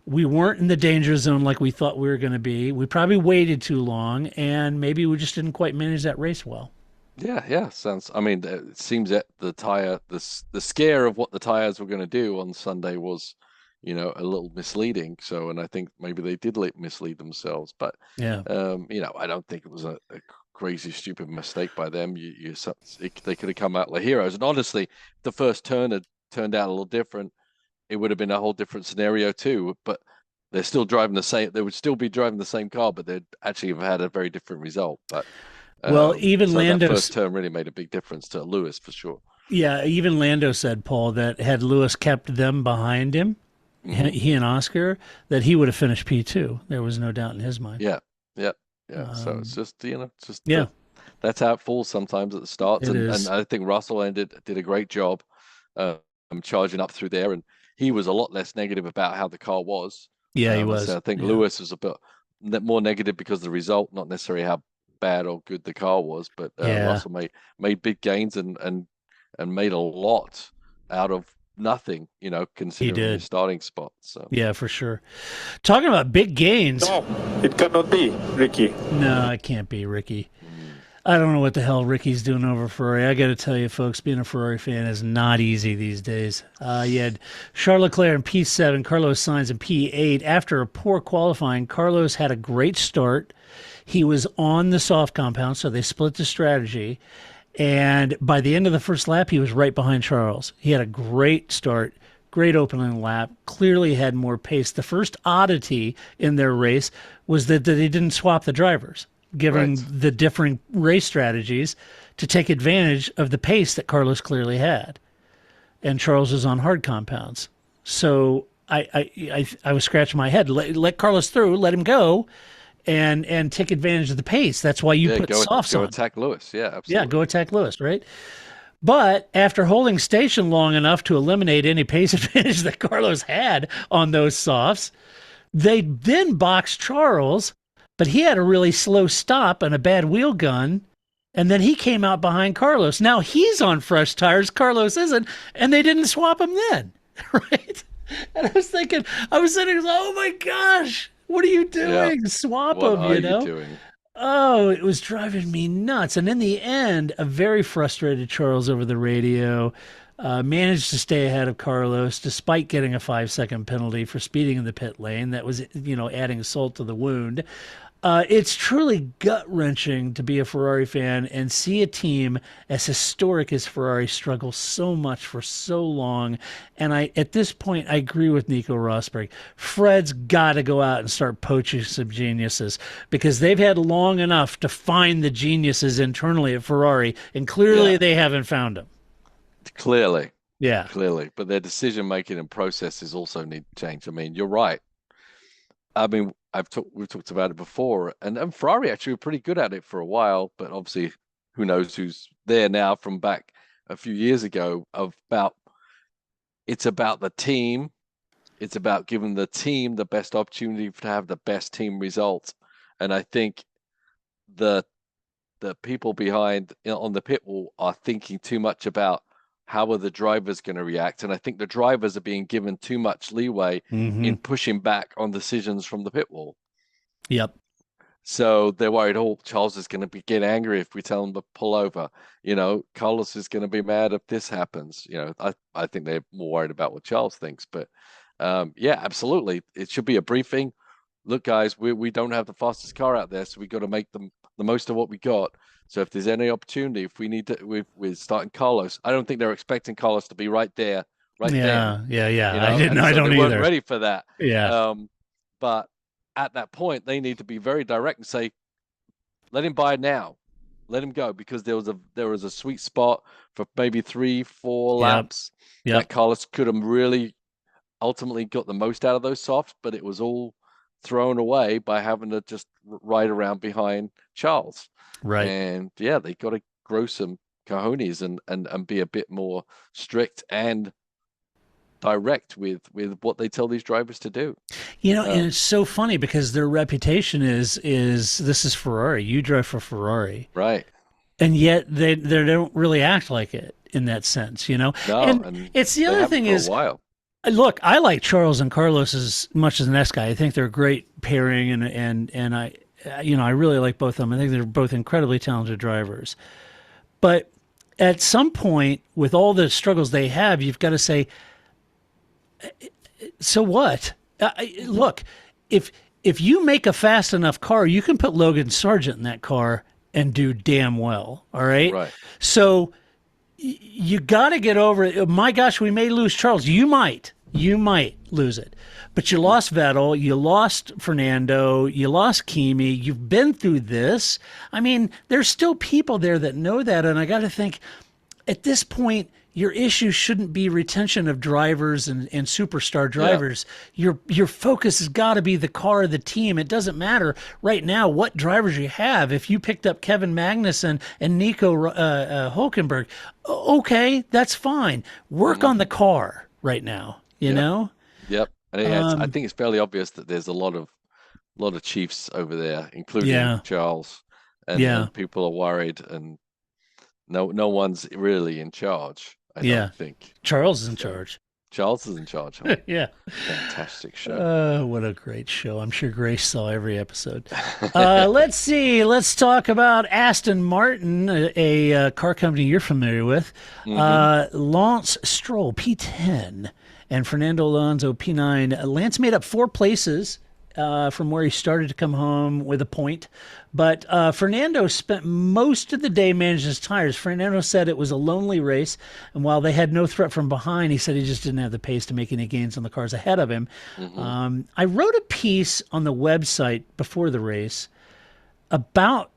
We weren't in the danger zone like we thought we were going to be. We probably waited too long, and maybe we just didn't quite manage that race well. Yeah. Sounds. I mean, it seems that the scare of what the tires were going to do on Sunday was, a little misleading. So, and I think maybe they did mislead themselves. But I don't think it was a crazy, stupid mistake by them. They could have come out like heroes. And honestly, the first turn had turned out a little different, it would have been a whole different scenario too. But they're still driving the same. They would still be driving the same car, but they'd actually have had a very different result. But even Lando, that first turn really made a big difference to Lewis for sure. Yeah, even Lando said, Paul, that had Lewis kept them behind him, he and Oscar, that he would have finished P2. There was no doubt in his mind. Yeah. So it's just, that's how it falls sometimes at the starts. And I think Russell did a great job charging up through there. And he was a lot less negative about how the car was. Yeah, he was. So I think Lewis was a bit more negative because of the result, not necessarily how bad or good the car was, but Russell made big gains and made a lot out of nothing, considering his starting spot. So yeah, for sure. Talking about big gains. No, it cannot be, Ricky. No, it can't be, Ricky. I don't know what the hell Ricky's doing over Ferrari. I got to tell you, folks, being a Ferrari fan is not easy these days. You had Charles Leclerc in P7, Carlos Sainz in P8. After a poor qualifying, Carlos had a great start. He was on the soft compound, so they split the strategy. And by the end of the first lap, he was right behind Charles. He had a great start, great opening lap, clearly had more pace. The first oddity in their race was that they didn't swap the drivers, given the differing race strategies to take advantage of the pace that Carlos clearly had. And Charles was on hard compounds. So I was scratching my head. Let Carlos through, let him go, and take advantage of the pace. That's why you put softs on. Go attack Lewis. Yeah, absolutely. Yeah, go attack Lewis, right? But after holding station long enough to eliminate any pace advantage that Carlos had on those softs, they then boxed Charles, but he had a really slow stop and a bad wheel gun, and then he came out behind Carlos. Now he's on fresh tires, Carlos isn't, and they didn't swap him then, right? And I was sitting, oh my gosh, what are you doing? Yeah. Swap what them, are you know? doing? Oh, it was driving me nuts. And in the end, a very frustrated Charles over the radio managed to stay ahead of Carlos despite getting a 5-second penalty for speeding in the pit lane. That was, adding salt to the wound. It's truly gut-wrenching to be a Ferrari fan and see a team as historic as Ferrari struggle so much for so long. And at this point, I agree with Nico Rosberg. Fred's got to go out and start poaching some geniuses because they've had long enough to find the geniuses internally at Ferrari, and clearly they haven't found them. Clearly. Yeah. Clearly. But their decision-making and processes also need to change. I mean, you're right. I mean, we've talked about it before, and Ferrari actually were pretty good at it for a while, but obviously who knows who's there now from back a few years ago. It's about the team. It's about giving the team the best opportunity to have the best team result. And I think the people behind on the pit wall are thinking too much about how are the drivers going to react? And I think the drivers are being given too much leeway in pushing back on decisions from the pit wall. Yep. So they're worried, Charles is going to get angry if we tell him to pull over. Carlos is going to be mad if this happens. I think they're more worried about what Charles thinks. But yeah, absolutely. It should be a briefing. Look, guys, we don't have the fastest car out there, so we got to make the most of what we got. So if there's any opportunity, if we need to, we're starting Carlos. I don't think they're expecting Carlos to be right there, there. Yeah. I didn't. I don't they either. Weren't ready for that. Yeah. But at that point, they need to be very direct and say, "Let him buy now, let him go," because there was a sweet spot for maybe 3-4 laps that Carlos could have really ultimately got the most out of those softs, but it was all thrown away by having to just ride around behind Charles. Right. And yeah, they got to grow some cojones and be a bit more strict and direct with what they tell these drivers to do. And it's so funny because their reputation is this is Ferrari. You drive for Ferrari. Right. And yet they don't really act like it in that sense, No, and it's the other thing is, look, I like Charles and Carlos as much as the next guy. I think they're a great pairing, and I really like both of them. I think they're both incredibly talented drivers. But at some point, with all the struggles they have, you've got to say, so what? Look, if you make a fast enough car, you can put Logan Sargent in that car and do damn well. All right. Right. So you got to get over it. My gosh, we may lose Charles. You might lose it, but you lost Vettel, you lost Fernando, you lost Kimi. You've been through this. I mean, there's still people there that know that. And I got to think at this point, your issue shouldn't be retention of drivers and superstar drivers. Yeah. Your focus has got to be the car of the team. It doesn't matter right now what drivers you have. If you picked up Kevin Magnussen and Nico Hülkenberg, okay, that's fine. Work on the car right now, you know? Yep. And I think it's fairly obvious that there's a lot of chiefs over there, including Charles, and people are worried, and no one's really in charge. I don't think Charles is in charge. Charles is in charge. Huh? Yeah. Fantastic show. What a great show. I'm sure Grace saw every episode. Let's see. Let's talk about Aston Martin, a car company you're familiar with. Lance Stroll, P10, and Fernando Alonso, P9. Lance made up 4 places from where he started to come home with a point. But Fernando spent most of the day managing his tires. Fernando said it was a lonely race, and while they had no threat from behind, he said he just didn't have the pace to make any gains on the cars ahead of him. I wrote a piece on the website before the race about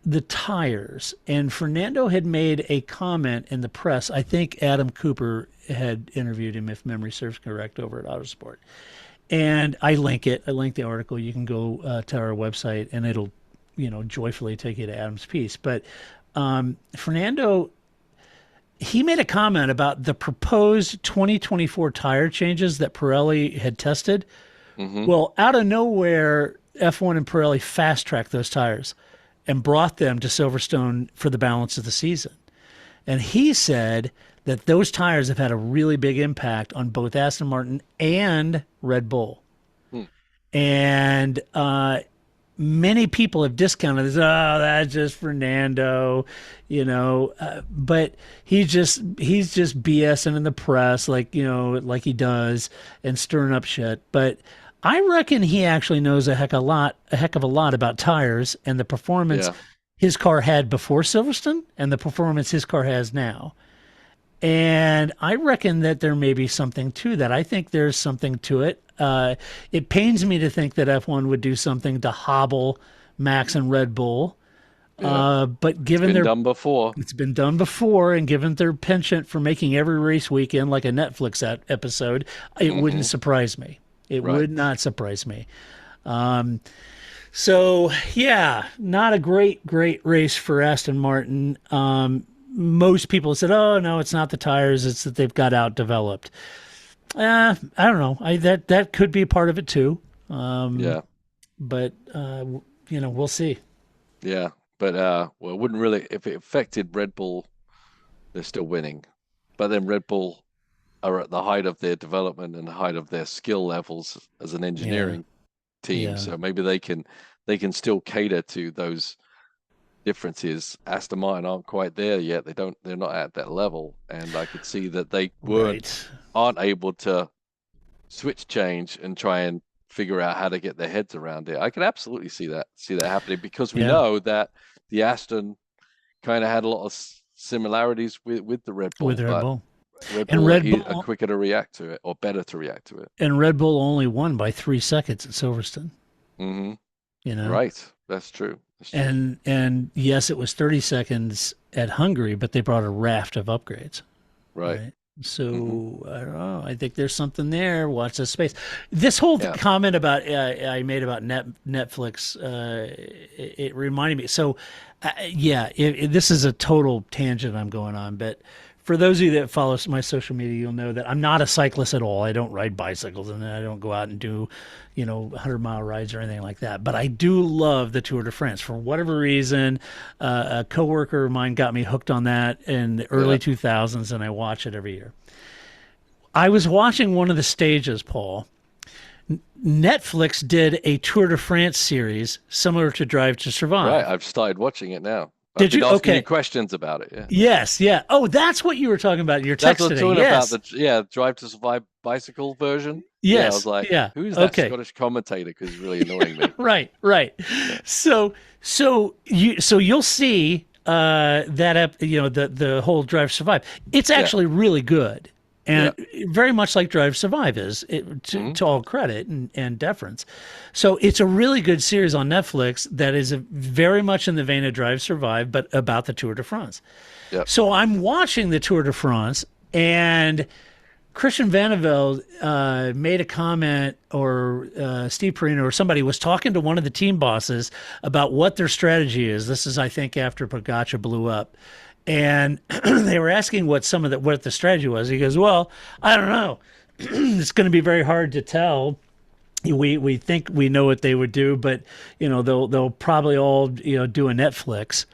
the tires, and Fernando had made a comment in the press. I think Adam Cooper had interviewed him, if memory serves correct, over at Autosport. And I link it. I link the article. You can go to our website, and it'll, joyfully take you to Adam's piece. But Fernando, he made a comment about the proposed 2024 tire changes that Pirelli had tested. Well, out of nowhere, F1 and Pirelli fast-tracked those tires and brought them to Silverstone for the balance of the season. And he said that those tires have had a really big impact on both Aston Martin and Red Bull. And many people have discounted this. Oh, that's just Fernando, but he's just BSing in the press, like he does, and stirring up shit. But I reckon he actually knows a heck of a lot about tires and the performance his car had before Silverstone and the performance his car has now. And I reckon that there may be something to that. I think there's something to it. It pains me to think that F1 would do something to hobble Max and Red Bull. But given it's been done before, and given their penchant for making every race weekend like a Netflix episode, it wouldn't surprise me. It would not surprise me. So yeah, not a great race for Aston Martin. Most people said, "Oh no, it's not the tires; it's that they've got out-developed." I don't know. That could be part of it too. But we'll see. Yeah, but it wouldn't really. If it affected Red Bull, they're still winning. But then Red Bull are at the height of their development and the height of their skill levels as an engineering team. So maybe they can still cater to those differences. Aston Martin aren't quite there yet. They're not at that level, and I could see that they aren't able to switch change and try and figure out how to get their heads around it. I can absolutely see that happening, because we know that the Aston kind of had a lot of similarities with the Red Bull. Red Bull are quicker to react to it, or better to react to it. And Red Bull only won by 3 seconds at Silverstone. Right, that's true. And yes, it was 30 seconds at Hungary, but they brought a raft of upgrades. Right? So I don't know. I think there's something there. Watch this space. This whole comment about I made about Netflix, it reminded me. So this is a total tangent I'm going on, but for those of you that follow my social media, you'll know that I'm not a cyclist at all. I don't ride bicycles, and I don't go out and do, 100-mile rides or anything like that. But I do love the Tour de France. For whatever reason, a coworker of mine got me hooked on that in the early 2000s, and I watch it every year. I was watching one of the stages, Paul. Netflix did a Tour de France series similar to Drive to Survive. Right, I've started watching it now. Did you? Asking you questions about it? Yeah. Yes. Yeah. Oh, that's what you were talking about in your text today. That's what I'm talking about. The Drive to Survive bicycle version. Yes. Yeah, I was like, who's that Scottish commentator? Because he's really annoying me. Right. Yeah. So you'll see that the whole Drive to Survive. It's actually really good. And very much like Drive to Survive is, to all credit and deference. So it's a really good series on Netflix that is very much in the vein of Drive to Survive, but about the Tour de France. Yep. So I'm watching the Tour de France, and Christian Vandervelde made a comment, or Steve Perino or somebody was talking to one of the team bosses about what their strategy is. This is, I think, after Pogacar blew up. And they were asking what the strategy was. He goes, well, I don't know. it's going to be very hard to tell. We think we know what they would do, but they'll probably all do a Netflix.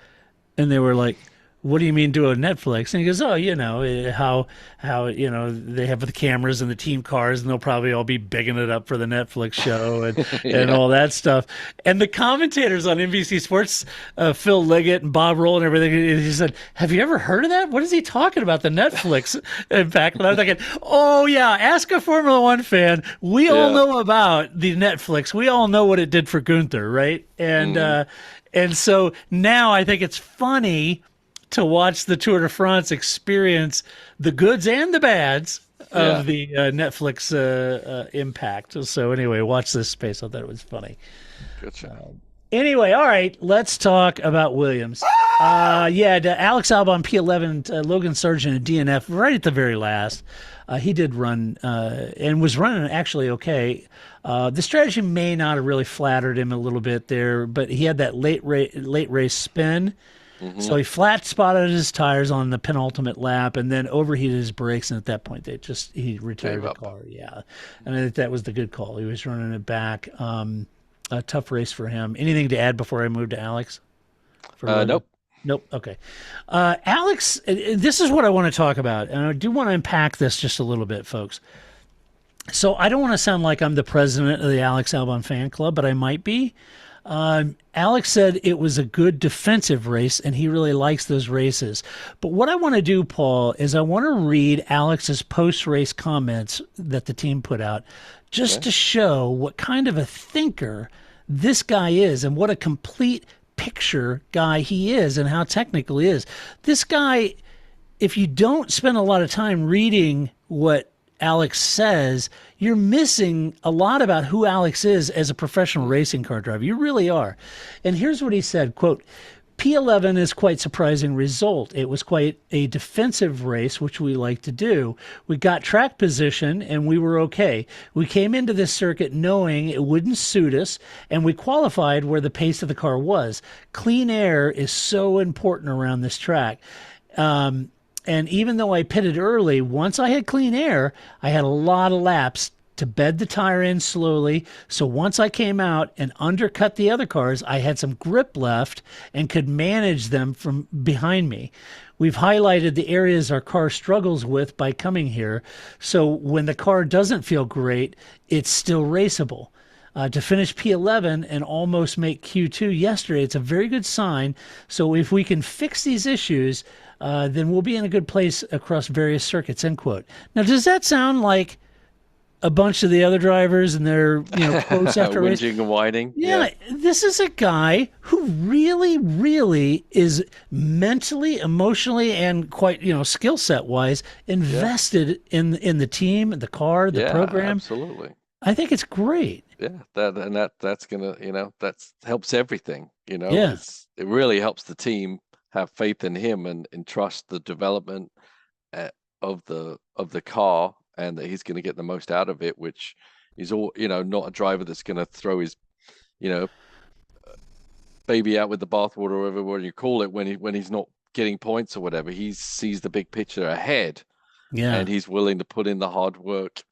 And they were like, "What do you mean do a Netflix?" And he goes, "Oh, how they have the cameras and the team cars, and they'll probably all be bigging it up for the Netflix show and and all that stuff." And the commentators on NBC Sports, Phil Liggett and Bob Roll and everything, he said, "Have you ever heard of that? What is he talking about? The Netflix?" In fact, and I was thinking, "Oh yeah, ask a Formula One fan. We all know about the Netflix. We all know what it did for Gunther, right?" And so now I think it's funny to watch the Tour de France experience the goods and the bads of the Netflix impact. So anyway, watch this space. I thought it was funny. Good job. Anyway, all right, let's talk about Williams. Alex Albon P11, Logan Sargent and DNF right at the very last. He did run and was running actually okay. The strategy may not have really flattered him a little bit there, but he had that late race spin. Mm-hmm. So he flat spotted his tires on the penultimate lap and then overheated his brakes. And at that point, he retired the car. Yeah. And I think that was the good call. He was running it back. A tough race for him. Anything to add before I move to Alex? Nope. Nope. Okay. Alex, this is what I want to talk about. And I do want to unpack this just a little bit, folks. So I don't want to sound like I'm the president of the Alex Albon fan club, but I might be. Alex said it was a good defensive race, and he really likes those races. But what I want to do, Paul, is I want to read Alex's post-race comments that the team put out just to show what kind of a thinker this guy is and what a complete picture guy he is and how technical he is. This guy, if you don't spend a lot of time reading what Alex says, you're missing a lot about who Alex is as a professional racing car driver. You really are. And here's what he said, quote, P11 is quite surprising result. It was quite a defensive race, which we like to do. We got track position and we were okay. We came into this circuit knowing it wouldn't suit us, and we qualified where the pace of the car was. Clean air is so important around this track. And even though I pitted early, once I had clean air, I had a lot of laps to bed the tire in slowly. So once I came out and undercut the other cars, I had some grip left and could manage them from behind me. We've highlighted the areas our car struggles with by coming here. So when the car doesn't feel great, it's still raceable. To finish P11 and almost make Q2 yesterday, it's a very good sign. So if we can fix these issues, then we'll be in a good place across various circuits, end quote. Now, does that sound like a bunch of the other drivers and their quotes after race? Whinging and whining? Yeah, this is a guy who really, really is mentally, emotionally, and quite, skill set wise invested in the team, the car, the program. Absolutely. I think it's great. Yeah, that's gonna, that helps everything. Yeah. It really helps the team have faith in him and trust the development of the car, and that he's going to get the most out of it, which is all, not a driver that's going to throw his, baby out with the bathwater or whatever you call it when he's not getting points or whatever. He sees the big picture ahead, and he's willing to put in the hard work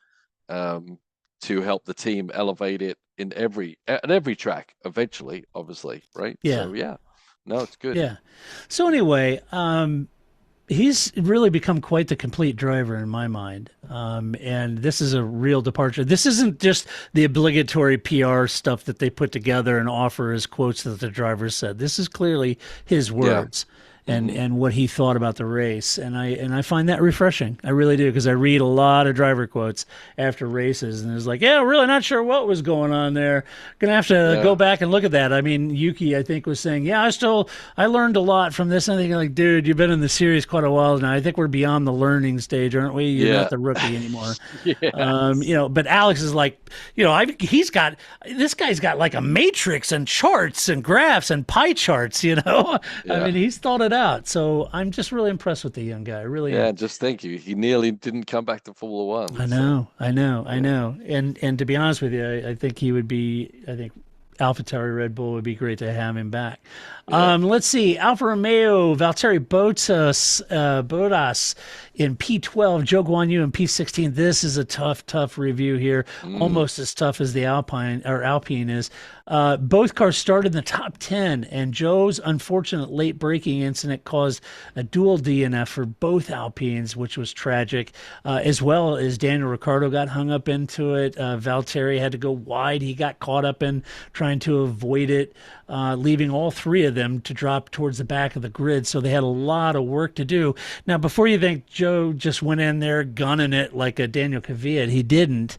to help the team elevate it at every track eventually, obviously, right? Yeah. So no, it's good. Yeah. So anyway, he's really become quite the complete driver in my mind. And this is a real departure. This isn't just the obligatory PR stuff that they put together and offer as quotes that the driver said. This is clearly his words. And what he thought about the race, and I find that refreshing. I really do, because I read a lot of driver quotes after races, and it's like, really not sure what was going on there. Gonna have to go back and look at that. I mean, Yuki, I think, was saying, I learned a lot from this. And I think, like, dude, you've been in the series quite a while now. I think we're beyond the learning stage, aren't we? You're not the rookie anymore. But Alex is like, this guy's got like a matrix and charts and graphs and pie charts. I mean, he's thought it out. So I'm just really impressed with the young guy. I really am. Just thank you. He nearly didn't come back to Formula One. I know. And to be honest with you, I think AlphaTauri Red Bull would be great to have him back. Let's see. Alfa Romeo, Valtteri Bottas in P12, Zho Guanyu in P16. This is a tough review here, almost as tough as the Alpine is. Both cars started in the top 10, and Zhou's unfortunate late braking incident caused a dual DNF for both Alpines, which was tragic, as well as Daniel Ricciardo got hung up into it. Valtteri had to go wide. He got caught up in trying to avoid it, leaving all three of them to drop towards the back of the grid. So they had a lot of work to do. Now, before you think Zhou just went in there gunning it like a Daniel Kvyat, he didn't.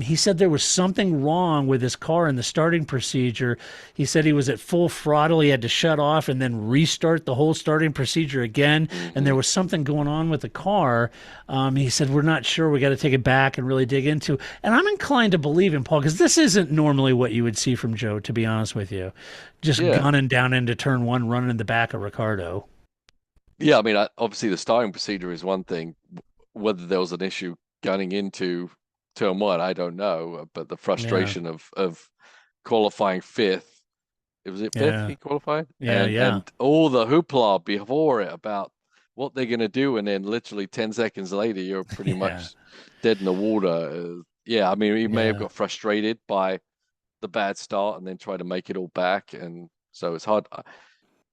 He said there was something wrong with his car in the starting procedure. He said he was at full throttle. He had to shut off and then restart the whole starting procedure again. And there was something going on with the car. He said, we're not sure. We got to take it back and really dig into. And I'm inclined to believe him, Paul, because this isn't normally what you would see from Zhou, to be honest with you. Just gunning down into turn one, running in the back of Ricciardo. Yeah, I mean, obviously the starting procedure is one thing. Whether there was an issue gunning into turn one, I don't know, but the frustration of qualifying fifth, was it fifth he qualified? And all the hoopla before it about what they're going to do, and then literally 10 seconds later, you're pretty much dead in the water. I mean, he may have got frustrated by the bad start and then try to make it all back, and so it's hard.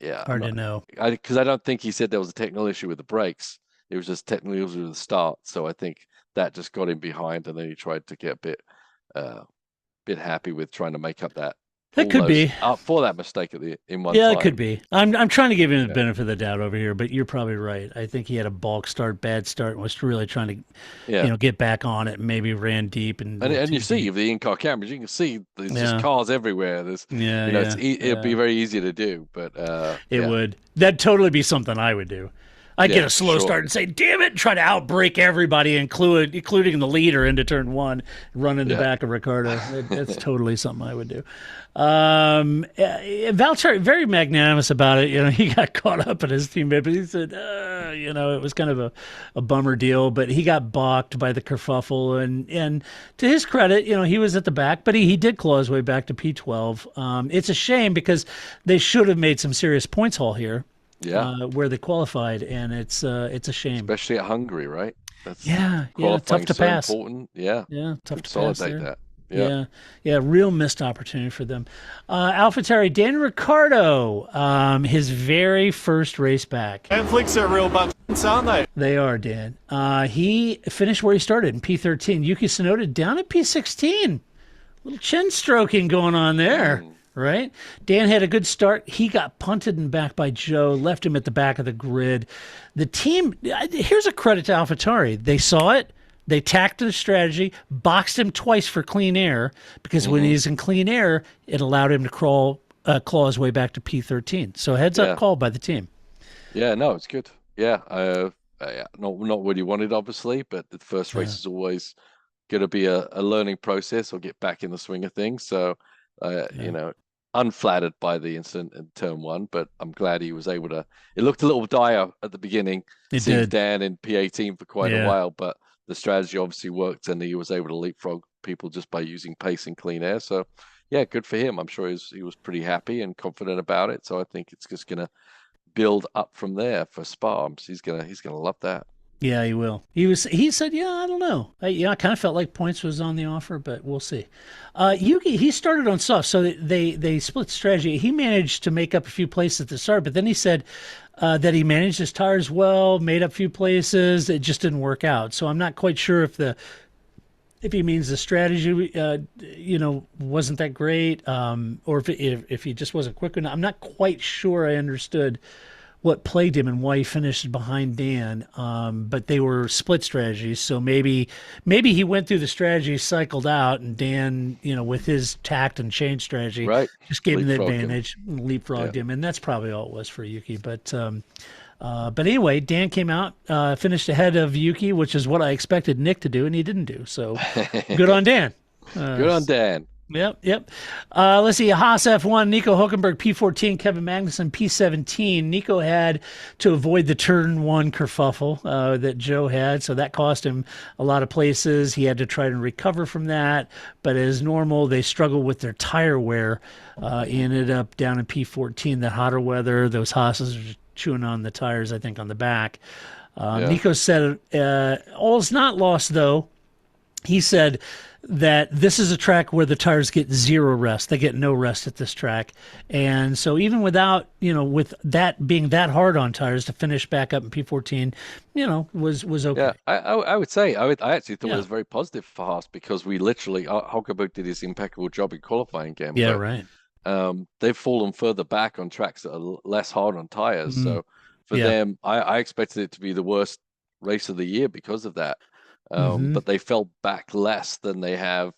Hard to know. Because I don't think he said there was a technical issue with the brakes. It was just technical issue with the start. So I think that just got him behind, and then he tried to get a bit happy with trying to make up that. That could be for that mistake in one. Yeah, time. It could be. I'm trying to give him the benefit of the doubt over here, but you're probably right. I think he had a balk start, bad start, and was really trying to, get back on it. And maybe ran deep and you see the in-car cameras, you can see there's just cars everywhere. There's it'd be very easy to do, but it would. That'd totally be something I would do. I'd get a slow start and say, damn it, and try to outbrake everybody, including the leader into turn one, run in the back of Ricciardo. That's totally something I would do. Valtteri, very magnanimous about it. He got caught up in his teammate, but he said, it was kind of a bummer deal, but he got balked by the kerfuffle. And to his credit, he was at the back, but he did claw his way back to P12. It's a shame because they should have made some serious points haul here. Where they qualified, and it's a shame, especially at Hungary, right? That's tough to pass. Important. Tough to pass there. That. Real missed opportunity for them. AlphaTauri, Daniel Ricciardo, his very first race back. Netflix are real buttons, aren't they? They are, Dan. He finished where he started in P13. Yuki Tsunoda down at P16. Little chin stroking going on there. Right? Dan had a good start. He got punted and back by Zhou, left him at the back of the grid. The team, here's a credit to AlphaTauri. They saw it. They tacked the strategy, boxed him twice for clean air, because when he's in clean air, it allowed him to claw his way back to P13. So heads up call by the team. Yeah, no, it's good. Yeah, not what he wanted, obviously, but the first race is always going to be a learning process or get back in the swing of things. So, unflattered by the incident in turn one, but I'm glad he was able to. It looked a little dire at the beginning. It did. Dan in P18 for quite a while, but the strategy obviously worked, and he was able to leapfrog people just by using pace and clean air. So, good for him. I'm sure he was pretty happy and confident about it. So I think it's just going to build up from there for Spa. He's gonna love that. Yeah, he will. He said, I don't know. I kind of felt like points was on the offer, but we'll see. Yuki, he started on soft, so they split strategy. He managed to make up a few places at the start, but then he said that he managed his tires well, made up a few places. It just didn't work out. So I'm not quite sure if he means the strategy, wasn't that great, or if he just wasn't quick enough. I'm not quite sure I understood what plagued him and why he finished behind Dan. But they were split strategies. So maybe he went through the strategy, cycled out, and Dan, with his tact and change strategy, just gave him the advantage, leapfrogged him. And that's probably all it was for Yuki. But anyway, Dan came out, finished ahead of Yuki, which is what I expected Nick to do, and he didn't do. So good on Dan. Good on Dan. Yep. Let's see. Haas F1, Nico Hülkenberg P14, Kevin Magnussen P17. Nico had to avoid the turn one kerfuffle that Zhou had, so that cost him a lot of places. He had to try to recover from that, but as normal, they struggled with their tire wear. He ended up down in P14. The hotter weather, those Haas's were chewing on the tires, I think, on the back. Nico said, all's not lost, though. He said that this is a track where the tires get zero rest. They get no rest at this track. And so even without, with that being that hard on tires to finish back up in P14, was okay. Yeah, I would say, I actually thought it was very positive for Haas because we literally, Hulkenberg did his impeccable job in qualifying again. Yeah, right. They've fallen further back on tracks that are less hard on tires. So for them, I expected it to be the worst race of the year because of that. But they fell back less than they have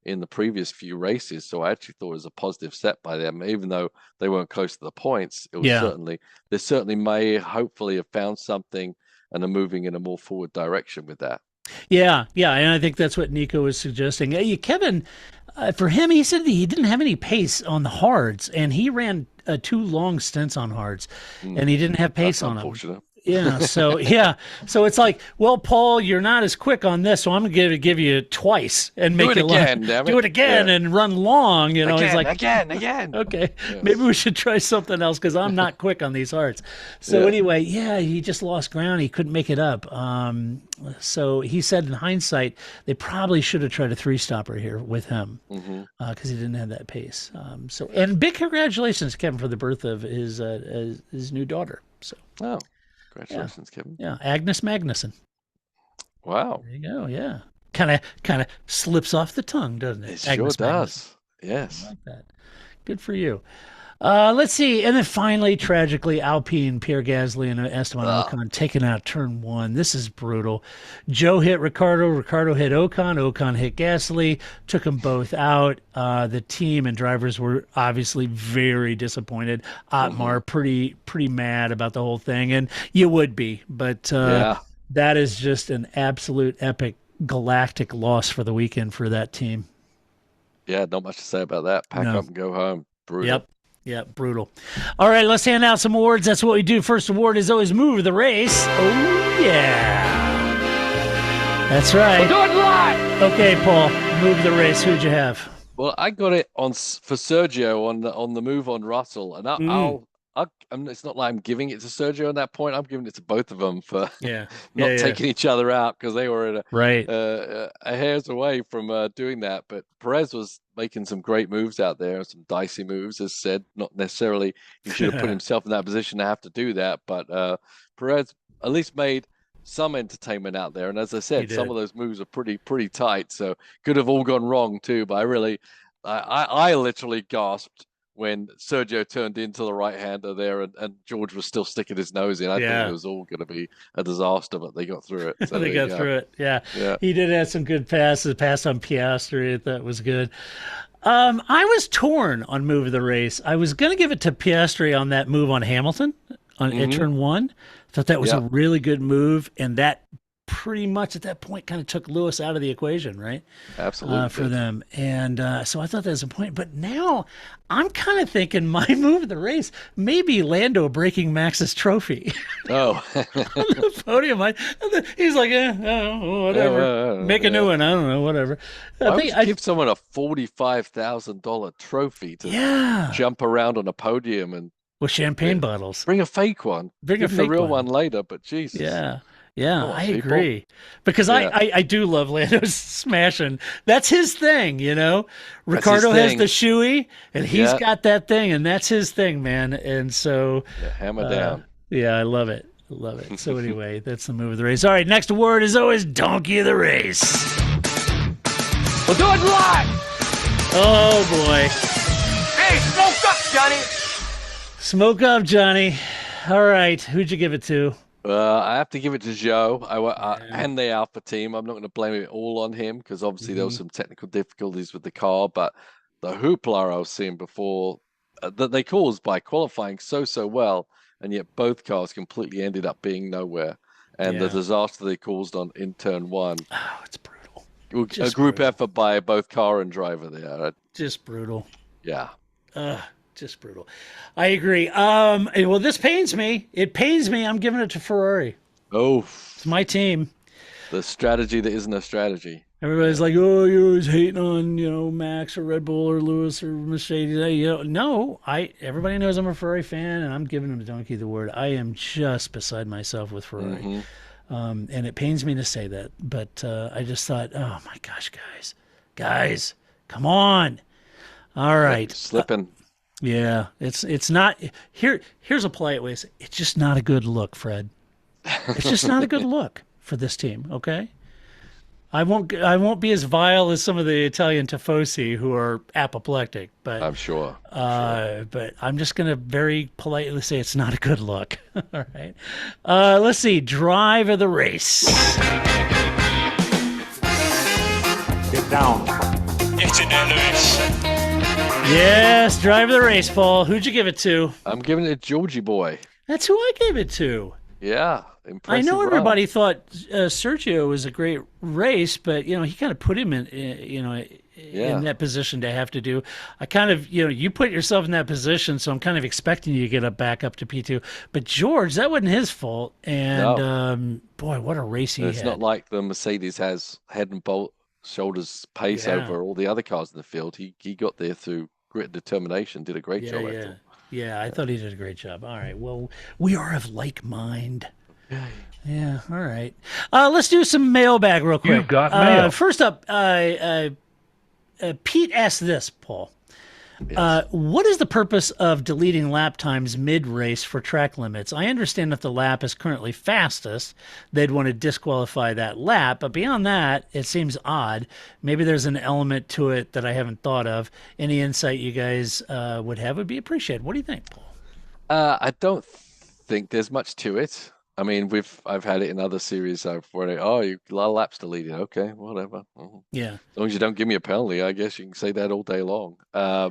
in the previous few races. So I actually thought it was a positive step by them, even though they weren't close to the points. It was they certainly may hopefully have found something and are moving in a more forward direction with that. Yeah, and I think that's what Nico was suggesting. Kevin, for him, he said that he didn't have any pace on the hards, and he ran 2 long stints on hards, and he didn't have pace on them. Unfortunate. So it's like, well, Paul, you're not as quick on this, so I'm going to give you twice and make do it again and run long. He's like, again. Okay, maybe we should try something else because I'm not quick on these hards. So anyway, he just lost ground. He couldn't make it up. So he said, in hindsight, they probably should have tried a 3-stopper here with him because he didn't have that pace. And big congratulations, Kevin, for the birth of his new daughter. So. Oh. Congratulations, Kevin. Yeah, Agnes Magnuson. Wow. There you go. Yeah, kind of slips off the tongue, doesn't it? It sure does. Yes. I like that. Good for you. Let's see. And then finally, tragically, Alpine, Pierre Gasly, and Esteban Ocon taking out turn 1. This is brutal. Joe hit Ricardo hit Ocon hit Gasly, took them both out. The team and drivers were obviously very disappointed. Otmar pretty mad about the whole thing, and you would be. But that is just an absolute epic galactic loss for the weekend for that team. Yeah, not much to say about that. Pack up and go home. Brutal. Yep, brutal. All right, let's hand out some awards. That's what we do. First award is always Move the Race. Oh, yeah. That's right. We'll do it live. Okay, Paul, Move the Race. Who'd you have? Well, I got it for Sergio on the move on Russell, and it's not like I'm giving it to Sergio on that point. I'm giving it to both of them for not taking each other out because they were a hair's away from doing that. But Perez was making some great moves out there, some dicey moves, as said. Not necessarily he should have put himself in that position to have to do that, but Perez at least made some entertainment out there. And as I said, some of those moves are pretty tight, so could have all gone wrong too. But I literally gasped when Sergio turned into the right-hander there and George was still sticking his nose in. I think it was all going to be a disaster, but they got through it. So they got through it, yeah. He did have some good passes, pass on Piastri. That was good. I was torn on Move of the Race. I was going to give it to Piastri on that move on Hamilton at turn 1. Thought that was a really good move, and that pretty much at that point kind of took Lewis out of the equation, right? Absolutely. For them. And so I thought that was a point. But now I'm kind of thinking my Move of the Race may be Lando breaking Max's trophy. Oh. On the podium. He's like, whatever. Make a new one. I don't know, whatever. I give someone a $45,000 trophy to jump around on a podium and with champagne bottles. Bring a fake one. Bring a real one later, but Jesus. Yeah, I agree. Because I do love Lando's smashing. That's his thing, Ricardo has the shoey, and he's got that thing, and that's his thing, man. And so... hammer down. Yeah, I love it. So anyway, that's the Move of the Race. All right, next award is always Donkey of the Race. We'll do it live. Oh, boy. Hey, smoke up, Johnny. Smoke up, Johnny. All right, who'd you give it to? I have to give it to Zhou and the Alpha team. I'm not going to blame it all on him because obviously there was some technical difficulties with the car, but the hoopla I was seeing before that they caused by qualifying so well, and yet both cars completely ended up being nowhere. And the disaster they caused in turn 1. Oh, it's brutal. A group effort by both car and driver there. Just brutal. Yeah. Just brutal. I agree. Well, this pains me. It pains me. I'm giving it to Ferrari. Oh. It's my team. The strategy that isn't a strategy. Everybody's like, oh, you're always hating on, Max or Red Bull or Lewis or Mercedes. No, everybody knows I'm a Ferrari fan, and I'm giving them a donkey the word. I am just beside myself with Ferrari. And it pains me to say that, but I just thought, oh my gosh, guys, come on. All right. Slipping. Yeah, it's not here. Here's a polite way to say it's just not a good look, Fred. It's just not a good look for this team. Okay, I won't be as vile as some of the Italian tifosi who are apoplectic, but I'm sure. But I'm just gonna very politely say it's not a good look. All right, let's see. Drive of the race. Get down. It's an Lewis. Yes, drive of the race, Paul. Who'd you give it to? I'm giving it to Georgie boy. That's who I gave it to. Yeah, I impressive. know run. everybody thought Sergio was a great race, but he kind of put him in that position to have to do. I kind of you put yourself in that position, so I'm kind of expecting you to get back up to P2. But George, that wasn't his fault, and boy, what a race he had! It's not like the Mercedes has head and shoulders pace over all the other cars in the field. He got there through grit and determination. Did a great job. I thought. Yeah, I thought he did a great job. All right. Well, we are of like mind. Yeah. All right. Let's do some mailbag real quick. You've got mail. First up, Pete asked this, Paul. What is the purpose of deleting lap times mid-race for track limits? I understand if the lap is currently fastest, they'd want to disqualify that lap. But beyond that, it seems odd. Maybe there's an element to it that I haven't thought of. Any insight you guys would have would be appreciated. What do you think, Paul? I don't think there's much to it. I mean, I've had it in other series. I've where you laps deleted. Okay, whatever. Yeah. As long as you don't give me a penalty, I guess you can say that all day long. I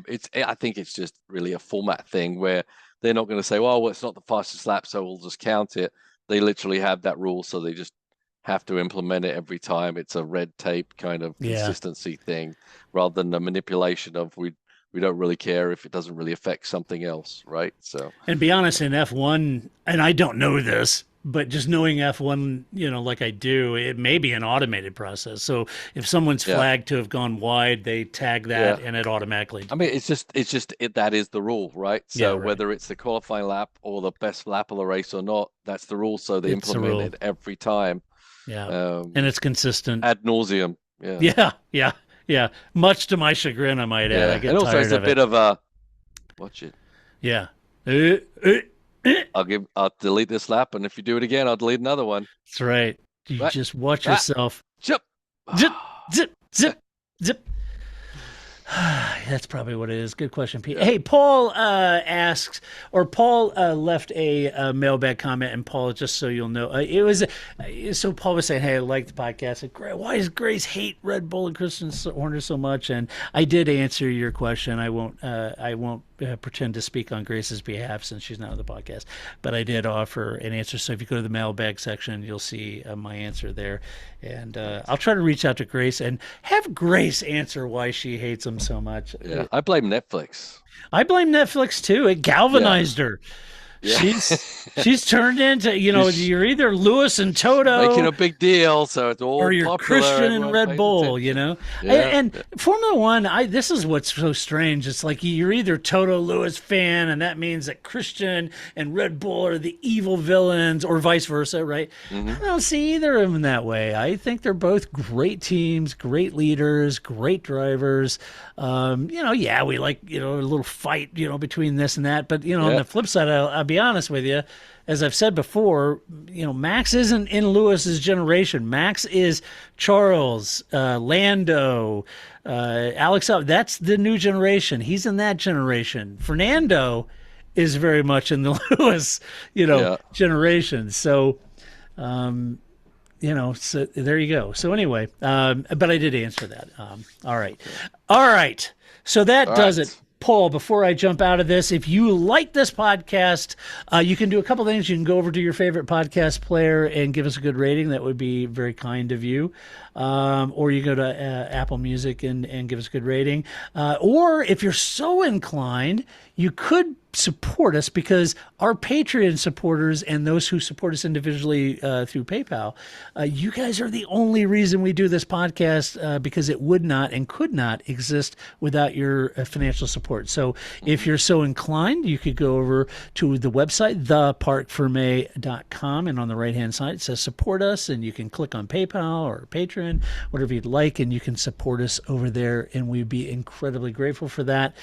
think it's just really a format thing where they're not going to say, well, it's not the fastest lap, so we'll just count it. They literally have that rule, so they just have to implement it every time. It's a red tape kind of consistency thing, rather than a manipulation of we don't really care if it doesn't really affect something else, right? So, and be honest, in F1, and I don't know this, but just knowing F1, like I do, it may be an automated process. So if someone's flagged to have gone wide, they tag that and it automatically. I mean, that is the rule, right? So whether it's the qualifying lap or the best lap of the race or not, that's the rule. So they implement it every time. Yeah. And it's consistent. Ad nauseum. Yeah. Yeah. Much to my chagrin, I might add. I get and also tired it's a bit of a watch it. Yeah. I'll delete this lap, and if you do it again, I'll delete another one. That's right. You just watch yourself. Zip. Zip. That's probably what it is. Good question, Pete. Hey, Paul asks, or Paul left a mailbag comment, and Paul, just so you'll know, it was so Paul was saying, "Hey, I like the podcast. Why does Grace hate Red Bull and Christian Horner so much?" And I did answer your question. I won't pretend to speak on Grace's behalf since she's not on the podcast, but I did offer an answer. So if you go to the mailbag section, you'll see my answer there, and I'll try to reach out to Grace and have Grace answer why she hates him so much. Yeah, I blame Netflix. I blame Netflix too. It galvanized her. Yeah. She's turned into, you're either Lewis and Toto, making a big deal, so it's all or you're popular, Christian and Red Bull, and Formula One. This is what's so strange. It's like you're either Toto Lewis fan, and that means that Christian and Red Bull are the evil villains, or vice versa, right? Mm-hmm. I don't see either of them that way. I think they're both great teams, great leaders, great drivers. We like a little fight, between this and that, but on the flip side, I'll be honest with you, as I've said before, Max isn't in Lewis's generation. Max is Charles, Lando, Alex. That's the new generation. He's in that generation. Fernando is very much in the Lewis, generation. So, so there you go. So anyway, but I did answer that. All right. So that does it. Paul, before I jump out of this, if you like this podcast, you can do a couple things. You can go over to your favorite podcast player and give us a good rating. That would be very kind of you. Or you go to Apple Music and give us a good rating. Or if you're so inclined, you could support us, because our Patreon supporters and those who support us individually through PayPal, you guys are the only reason we do this podcast, because it would not and could not exist without your financial support. So if you're so inclined, you could go over to the website, theparcfermé.com, and on the right-hand side it says support us, and you can click on PayPal or Patreon, whatever you'd like, and you can support us over there, and we'd be incredibly grateful for that.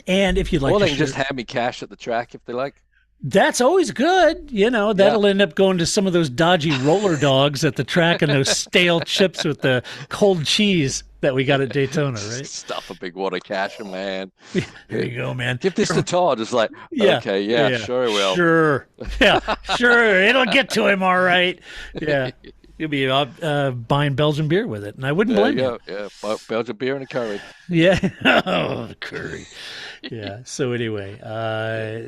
And if you'd like, or they can just hand me cash at the track if they like. That's always good. That'll end up going to some of those dodgy roller dogs at the track and those stale chips with the cold cheese that we got at Daytona, right? Stuff a big wad of cash in my hand. There you go, man. Give this to Todd. It's like, okay, sure it will. Sure. Yeah, sure. It'll get to him all right. Yeah. You'll be buying Belgian beer with it, and I wouldn't blame you. Yeah, Belgian beer and a curry. Yeah, curry. Yeah. So anyway,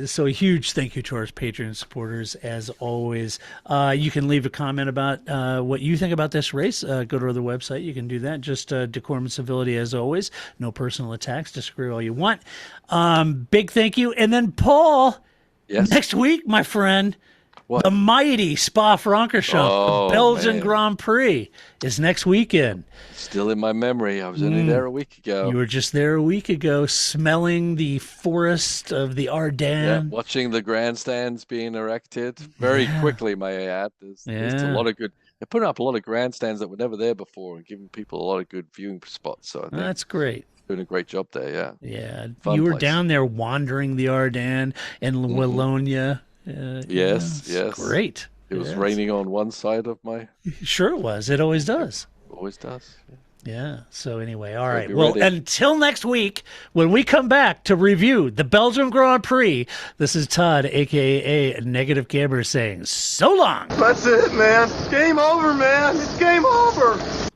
so a huge thank you to our Patreon supporters, as always. You can leave a comment about what you think about this race. Go to our website. You can do that. Just decorum and civility, as always. No personal attacks. Disagree all you want. Big thank you. And then, Paul, next week, my friend, what? The mighty Spa-Francorchamps, the Belgian Grand Prix, is next weekend. Still in my memory. I was only there a week ago. You were just there a week ago, smelling the forest of the Ardennes. Yeah, watching the grandstands being erected very quickly, may I add. There's a lot of good. They're putting up a lot of grandstands that were never there before and giving people a lot of good viewing spots. So I think that's great. Doing a great job there, yeah. Yeah, Fun you were place. down there wandering the Ardennes and Wallonia. Yes. Great. It was raining on one side of my. Sure it was. It always does. Always does. Yeah. So anyway, all right. be Well, ready. until next week, when we come back to review the Belgian Grand Prix, this is Todd, a.k.a. Negative Gamer, saying so long. That's it, man. Game over, man. It's game over.